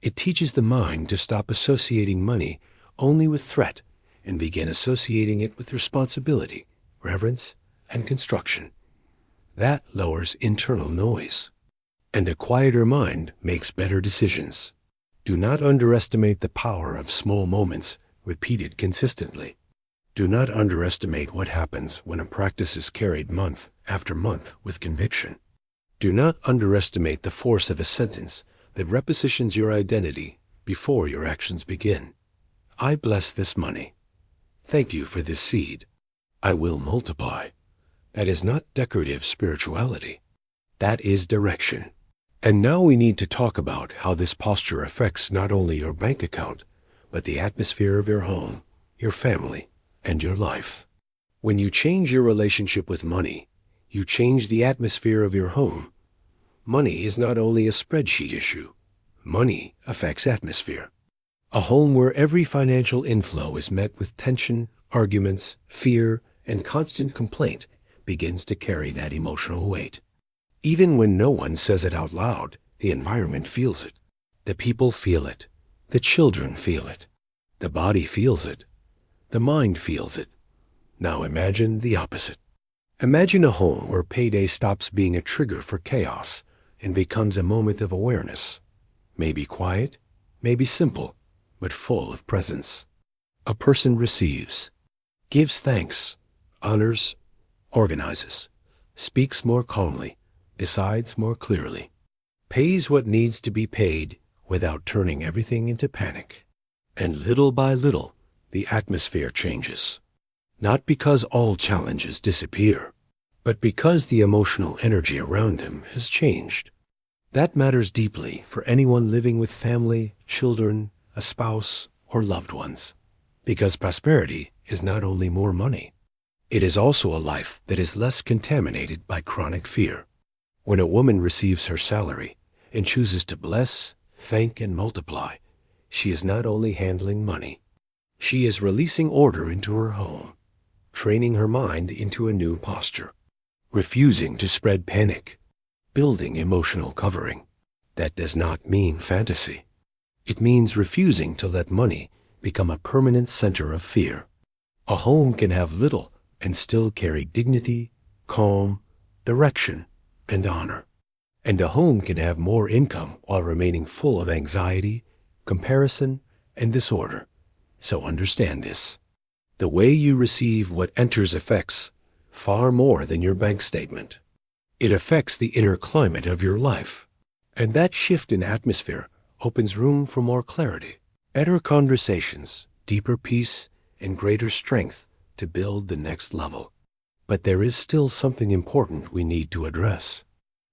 It teaches the mind to stop associating money only with threat and begin associating it with responsibility, reverence, and construction. That lowers internal noise. And a quieter mind makes better decisions. Do not underestimate the power of small moments repeated consistently. Do not underestimate what happens when a practice is carried month after month with conviction. Do not underestimate the force of a sentence that repositions your identity before your actions begin. I bless this money. Thank you for this seed. I will multiply. That is not decorative spirituality. That is direction. And now we need to talk about how this posture affects not only your bank account, but the atmosphere of your home, your family, and your life. When you change your relationship with money, you change the atmosphere of your home. Money is not only a spreadsheet issue. Money affects atmosphere. A home where every financial inflow is met with tension, arguments, fear, and constant complaint begins to carry that emotional weight. Even when no one says it out loud, the environment feels it. The people feel it. The children feel it. The body feels it. The mind feels it. Now imagine the opposite. Imagine a home where payday stops being a trigger for chaos and becomes a moment of awareness. Maybe quiet, maybe simple, but full of presence. A person receives, gives thanks, honors, organizes, speaks more calmly, decides more clearly, pays what needs to be paid without turning everything into panic. And little by little, the atmosphere changes. Not because all challenges disappear, but because the emotional energy around them has changed. That matters deeply for anyone living with family, children, a spouse, or loved ones. Because prosperity is not only more money, it is also a life that is less contaminated by chronic fear. When a woman receives her salary and chooses to bless, thank, and multiply, she is not only handling money, she is releasing order into her home, training her mind into a new posture, refusing to spread panic, building emotional covering. That does not mean fantasy. It means refusing to let money become a permanent center of fear. A home can have little and still carry dignity, calm, direction, and honor. And a home can have more income while remaining full of anxiety, comparison, and disorder. So understand this. The way you receive what enters affects far more than your bank statement. It affects the inner climate of your life. And that shift in atmosphere opens room for more clarity, better conversations, deeper peace, and greater strength to build the next level. But there is still something important we need to address.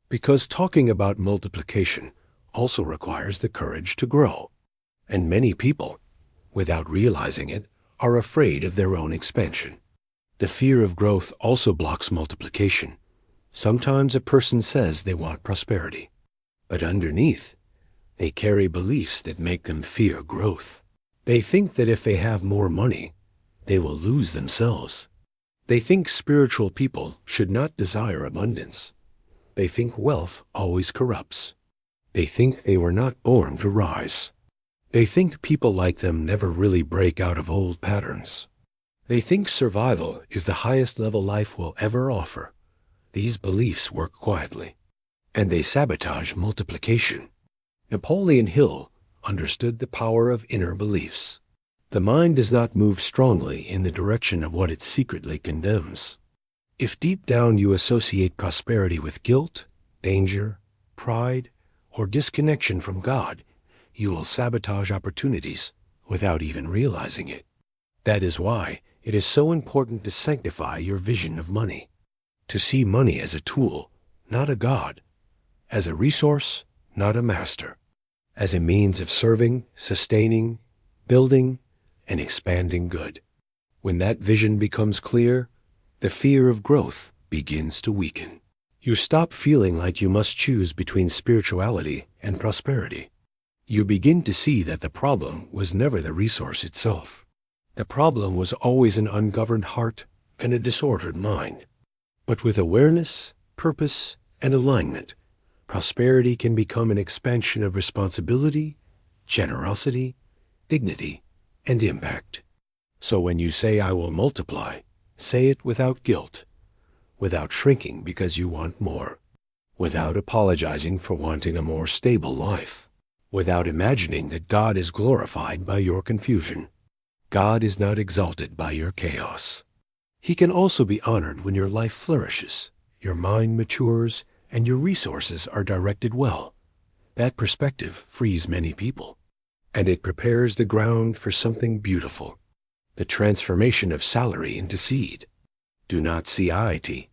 Because talking about multiplication also requires the courage to grow. And many people, without realizing it, are afraid of their own expansion. The fear of growth also blocks multiplication. Sometimes a person says they want prosperity, but underneath, they carry beliefs that make them fear growth. They think that if they have more money, they will lose themselves. They think spiritual people should not desire abundance. They think wealth always corrupts. They think they were not born to rise. They think people like them never really break out of old patterns. They think survival is the highest level life will ever offer. These beliefs work quietly, and they sabotage multiplication. Napoleon Hill understood the power of inner beliefs. The mind does not move strongly in the direction of what it secretly condemns. If deep down you associate prosperity with guilt, danger, pride, or disconnection from God, you will sabotage opportunities without even realizing it. That is why it is so important to sanctify your vision of money, to see money as a tool, not a god, as a resource, not a master, as a means of serving, sustaining, building, and expanding good. When that vision becomes clear, the fear of growth begins to weaken. You stop feeling like you must choose between spirituality and prosperity. You begin to see that the problem was never the resource itself. The problem was always an ungoverned heart, and a disordered mind. But with awareness, purpose, and alignment, prosperity can become an expansion of responsibility, generosity, dignity, and impact. So when you say, "I will multiply," say it without guilt, without shrinking because you want more, without apologizing for wanting a more stable life, without imagining that God is glorified by your confusion. God is not exalted by your chaos. He can also be honored when your life flourishes, your mind matures, and your resources are directed well. That perspective frees many people, and it prepares the ground for something beautiful, the transformation of salary into seed. Do not see IT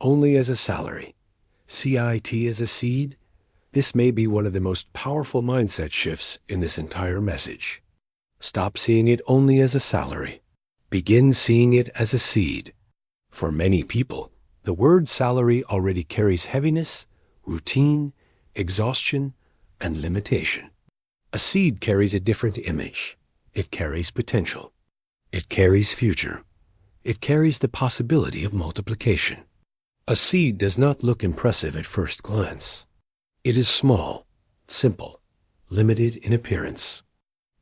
only as a salary. See IT as a seed. This may be one of the most powerful mindset shifts in this entire message. Stop seeing it only as a salary. Begin seeing it as a seed. For many people, the word salary already carries heaviness, routine, exhaustion, and limitation. A seed carries a different image. It carries potential. It carries future. It carries the possibility of multiplication. A seed does not look impressive at first glance. It is small, simple, limited in appearance.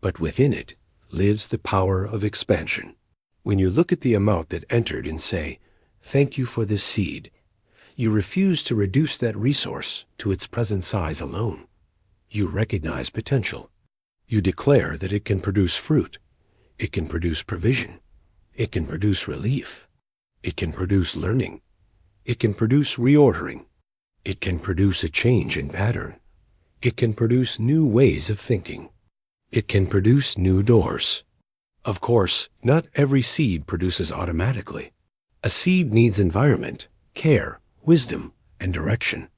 But within it lives the power of expansion. When you look at the amount that entered and say, "Thank you for this seed," you refuse to reduce that resource to its present size alone. You recognize potential. You declare that it can produce fruit. It can produce provision. It can produce relief. It can produce learning. It can produce reordering. It can produce a change in pattern. It can produce new ways of thinking. It can produce new doors. Of course, not every seed produces automatically. A seed needs environment, care, wisdom, and direction.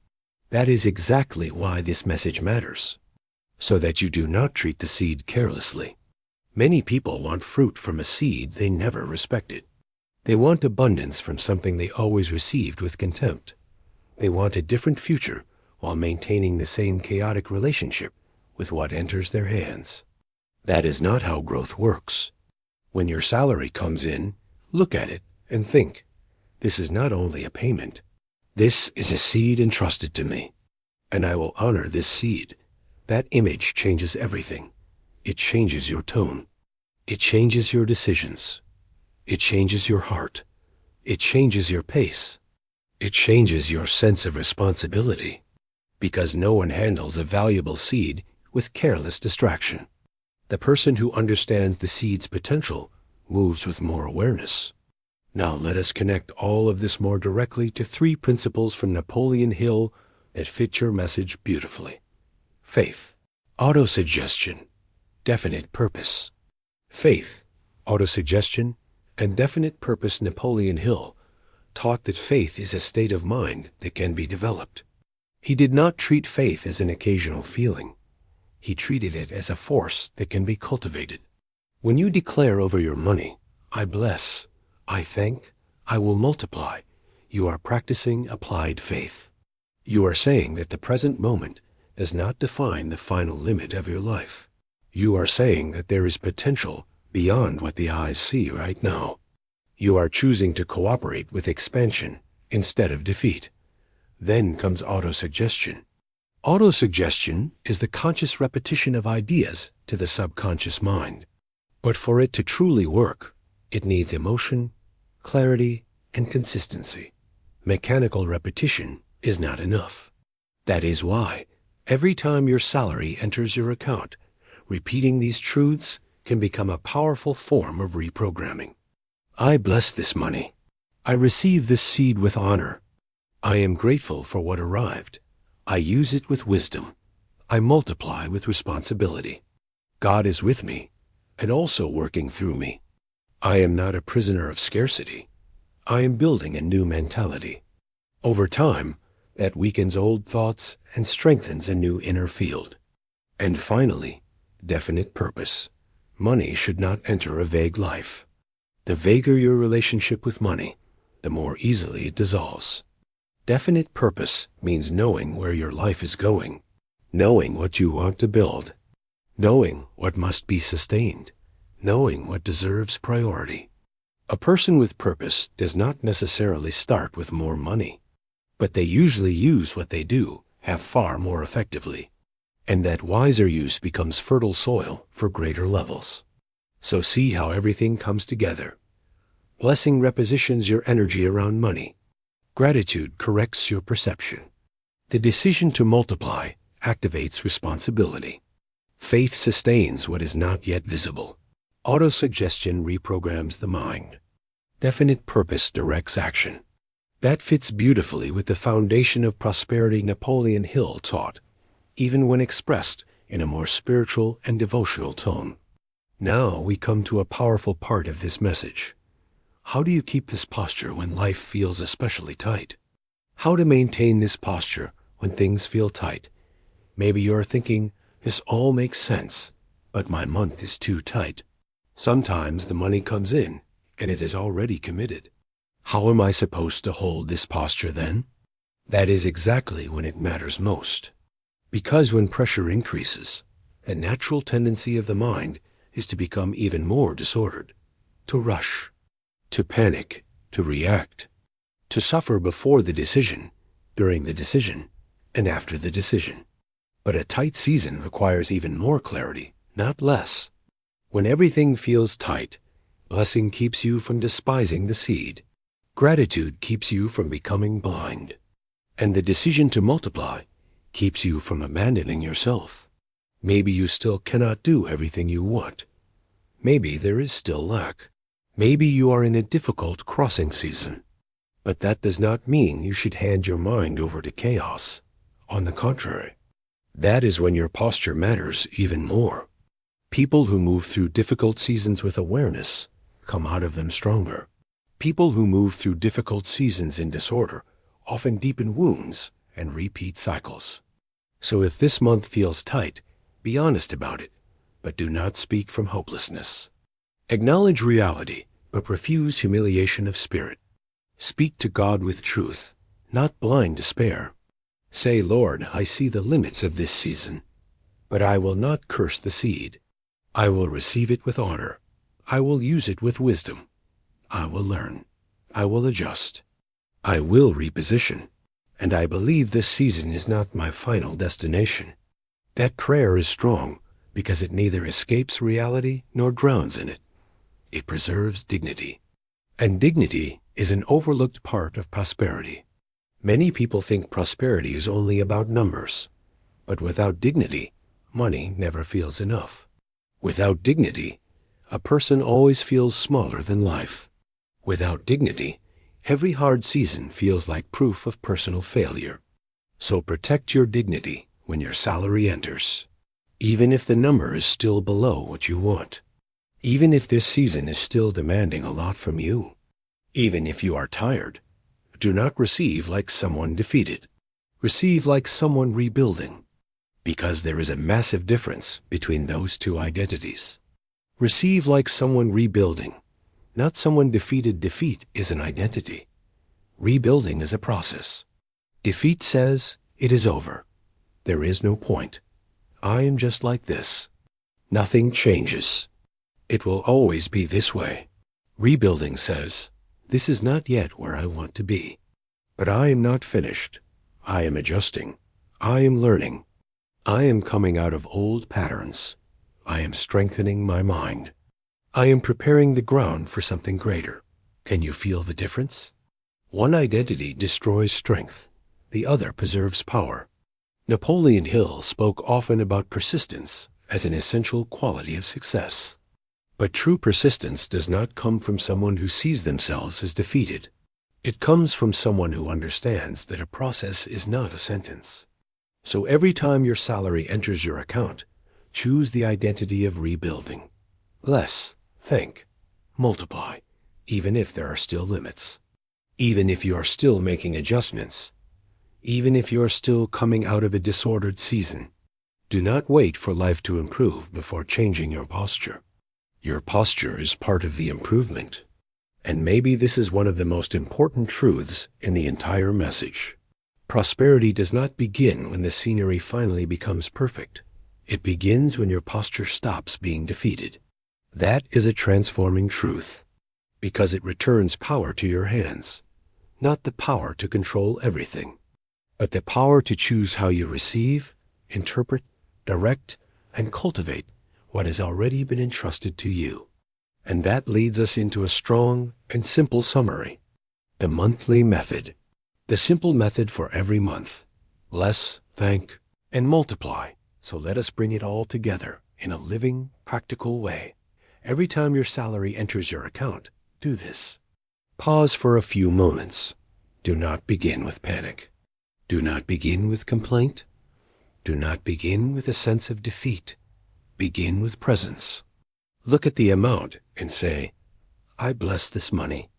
That is exactly why this message matters, so that you do not treat the seed carelessly. Many people want fruit from a seed they never respected. They want abundance from something they always received with contempt. They want a different future while maintaining the same chaotic relationship with what enters their hands. That is not how growth works. When your salary comes in, look at it and think, "This is not only a payment. This is a seed entrusted to me, and I will honor this seed." That image changes everything. It changes your tone. It changes your decisions. It changes your heart. It changes your pace. It changes your sense of responsibility, because no one handles a valuable seed with careless distraction. The person who understands the seed's potential moves with more awareness. Now let us connect all of this more directly to 3 principles from Napoleon Hill that fit your message beautifully. Faith, autosuggestion, definite purpose. Faith, autosuggestion, and definite purpose. Napoleon Hill taught that faith is a state of mind that can be developed. He did not treat faith as an occasional feeling. He treated it as a force that can be cultivated. When you declare over your money, "I bless, I thank, I will multiply," you are practicing applied faith. You are saying that the present moment does not define the final limit of your life. You are saying that there is potential beyond what the eyes see right now. You are choosing to cooperate with expansion instead of defeat. Then comes autosuggestion. Autosuggestion is the conscious repetition of ideas to the subconscious mind. But for it to truly work, it needs emotion, clarity, and consistency. Mechanical repetition is not enough. That is why, every time your salary enters your account, repeating these truths can become a powerful form of reprogramming. I bless this money. I receive this seed with honor. I am grateful for what arrived. I use it with wisdom. I multiply with responsibility. God is with me and also working through me. I am not a prisoner of scarcity. I am building a new mentality. Over time, that weakens old thoughts and strengthens a new inner field. And finally, definite purpose. Money should not enter a vague life. The vaguer your relationship with money, the more easily it dissolves. Definite purpose means knowing where your life is going, knowing what you want to build, knowing what must be sustained, knowing what deserves priority. A person with purpose does not necessarily start with more money, but they usually use what they do have far more effectively, and that wiser use becomes fertile soil for greater levels. So see how everything comes together. Blessing repositions your energy around money. Gratitude corrects your perception. The decision to multiply activates responsibility. Faith sustains what is not yet visible. Autosuggestion reprograms the mind. Definite purpose directs action. That fits beautifully with the foundation of prosperity Napoleon Hill taught, even when expressed in a more spiritual and devotional tone. Now we come to a powerful part of this message. How do you keep this posture when life feels especially tight? How to maintain this posture when things feel tight? Maybe you're thinking, this all makes sense, but my month is too tight. Sometimes the money comes in, and it is already committed. How am I supposed to hold this posture then? That is exactly when it matters most. Because when pressure increases, the natural tendency of the mind is to become even more disordered, to rush, to panic, to react, to suffer before the decision, during the decision, and after the decision. But a tight season requires even more clarity, not less. When everything feels tight, blessing keeps you from despising the seed. Gratitude keeps you from becoming blind. And the decision to multiply keeps you from abandoning yourself. Maybe you still cannot do everything you want. Maybe there is still lack. Maybe you are in a difficult crossing season. But that does not mean you should hand your mind over to chaos. On the contrary, that is when your posture matters even more. People who move through difficult seasons with awareness come out of them stronger. People who move through difficult seasons in disorder often deepen wounds and repeat cycles. So if this month feels tight, be honest about it, but do not speak from hopelessness. Acknowledge reality, but refuse humiliation of spirit. Speak to God with truth, not blind despair. Say, Lord, I see the limits of this season, but I will not curse the seed. I will receive it with honor. I will use it with wisdom. I will learn. I will adjust. I will reposition. And I believe this season is not my final destination. That prayer is strong because it neither escapes reality nor drowns in it. It preserves dignity. And dignity is an overlooked part of prosperity. Many people think prosperity is only about numbers. But without dignity, money never feels enough. Without dignity, a person always feels smaller than life. Without dignity, every hard season feels like proof of personal failure. So protect your dignity when your salary enters, even if the number is still below what you want. Even if this season is still demanding a lot from you. Even if you are tired, do not receive like someone defeated. Receive like someone rebuilding, because there is a massive difference between those two identities. Receive like someone rebuilding, not someone defeated. Defeat is an identity. Rebuilding is a process. Defeat says, it is over. There is no point. I am just like this. Nothing changes. It will always be this way. Rebuilding says, this is not yet where I want to be. But I am not finished. I am adjusting. I am learning. I am coming out of old patterns. I am strengthening my mind. I am preparing the ground for something greater. Can you feel the difference? One identity destroys strength. The other preserves power. Napoleon Hill spoke often about persistence as an essential quality of success. But true persistence does not come from someone who sees themselves as defeated. It comes from someone who understands that a process is not a sentence. So every time your salary enters your account, choose the identity of rebuilding. Bless, thank, multiply, even if there are still limits. Even if you are still making adjustments. Even if you are still coming out of a disordered season. Do not wait for life to improve before changing your posture. Your posture is part of the improvement. And maybe this is one of the most important truths in the entire message. Prosperity does not begin when the scenery finally becomes perfect. It begins when your posture stops being defeated. That is a transforming truth. because it returns power to your hands. Not the power to control everything, but the power to choose how you receive, interpret, direct, and cultivate what has already been entrusted to you. And that leads us into a strong and simple summary. The monthly method. The simple method for every month. Bless, thank, and multiply. So let us bring it all together in a living, practical way. Every time your salary enters your account, do this. Pause for a few moments. Do not begin with panic. Do not begin with complaint. Do not begin with a sense of defeat. Begin with presence. Look at the amount and say, I bless this money.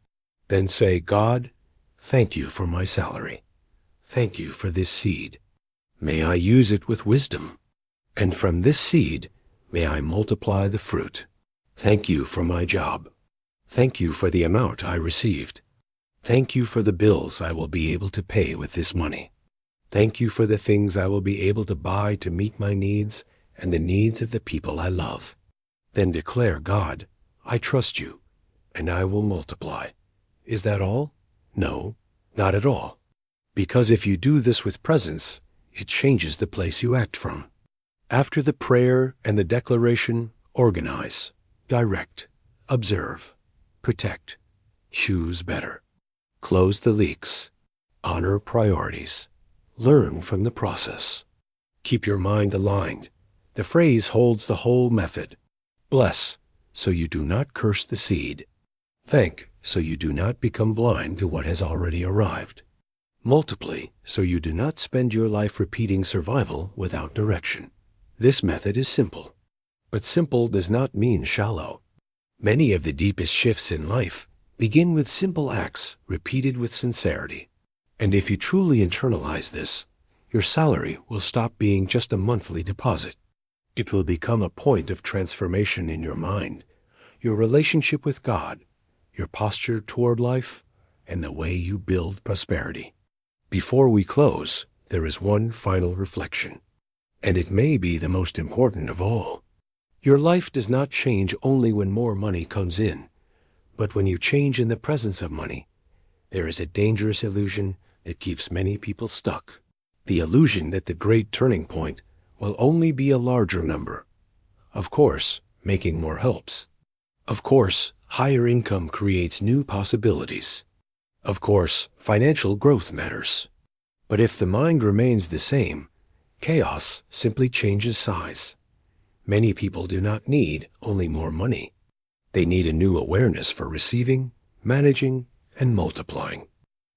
Then say, God, thank you for my salary. Thank you for this seed. May I use it with wisdom. And from this seed, may I multiply the fruit. Thank you for my job. Thank you for the amount I received. Thank you for the bills I will be able to pay with this money. Thank you for the things I will be able to buy to meet my needs and the needs of the people I love. Then declare, God, I trust you, and I will multiply. Is that all? No, not at all. Because if you do this with presence, it changes the place you act from. After the prayer and the declaration, organize, direct, observe, protect, choose better, close the leaks, honor priorities, learn from the process. Keep your mind aligned. The phrase holds the whole method. Bless, so you do not curse the seed. Thank, so you do not become blind to what has already arrived. Multiply, so you do not spend your life repeating survival without direction. This method is simple, but simple does not mean shallow. Many of the deepest shifts in life begin with simple acts repeated with sincerity. And if you truly internalize this, your salary will stop being just a monthly deposit. It will become a point of transformation in your mind, your relationship with God, your posture toward life, and the way you build prosperity. Before we close, there is one final reflection, and it may be the most important of all. Your life does not change only when more money comes in, but when you change in the presence of money. There is a dangerous illusion that keeps many people stuck. The illusion that the great turning point will only be a larger number. Of course, making more helps. Of course, higher income creates new possibilities. Of course, financial growth matters. But if the mind remains the same, chaos simply changes size. Many people do not need only more money. They need a new awareness for receiving, managing, and multiplying.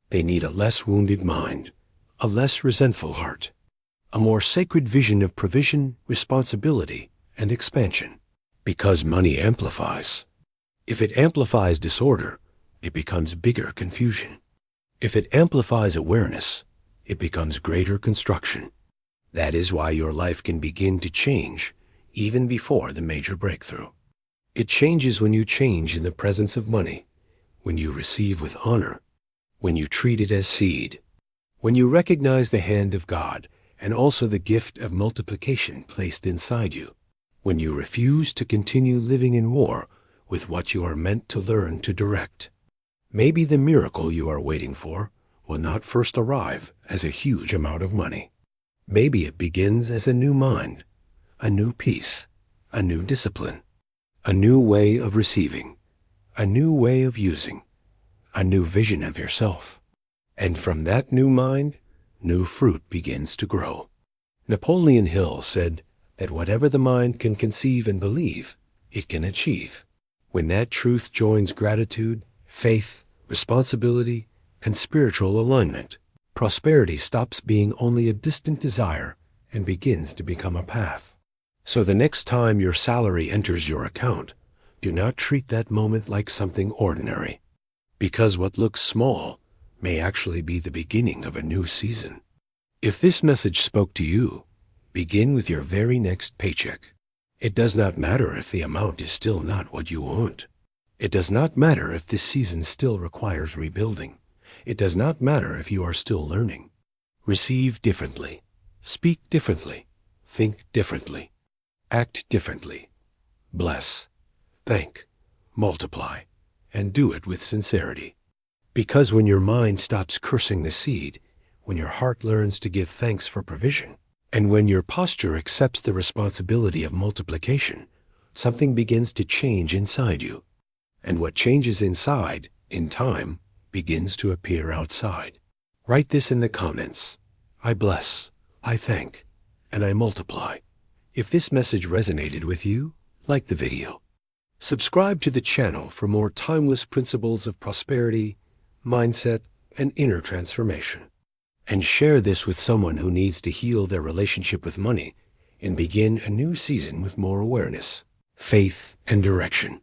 They need a less wounded mind, a less resentful heart, a more sacred vision of provision, responsibility, and expansion. Because money amplifies. If it amplifies disorder, it becomes bigger confusion. If it amplifies awareness, it becomes greater construction. That is why your life can begin to change even before the major breakthrough. It changes when you change in the presence of money, when you receive with honor, when you treat it as seed, when you recognize the hand of God and also the gift of multiplication placed inside you, when you refuse to continue living in war with what you are meant to learn to direct. Maybe the miracle you are waiting for will not first arrive as a huge amount of money. Maybe it begins as a new mind, a new peace, a new discipline, a new way of receiving, a new way of using, a new vision of yourself. And from that new mind, new fruit begins to grow. Napoleon Hill said that whatever the mind can conceive and believe, it can achieve. When that truth joins gratitude, faith, responsibility, and spiritual alignment, prosperity stops being only a distant desire and begins to become a path. So the next time your salary enters your account, do not treat that moment like something ordinary, because what looks small may actually be the beginning of a new season. If this message spoke to you, begin with your very next paycheck. It does not matter if the amount is still not what you want. It does not matter if this season still requires rebuilding. It does not matter if you are still learning. Receive differently. Speak differently. Think differently. Act differently. Bless, thank, multiply, and do it with sincerity. Because when your mind stops cursing the seed, when your heart learns to give thanks for provision, and when your posture accepts the responsibility of multiplication, something begins to change inside you. And what changes inside, in time, begins to appear outside. Write this in the comments. I bless, I thank, and I multiply. If this message resonated with you, like the video. Subscribe to the channel for more timeless principles of prosperity, mindset, and inner transformation. And share this with someone who needs to heal their relationship with money and begin a new season with more awareness, faith, and direction.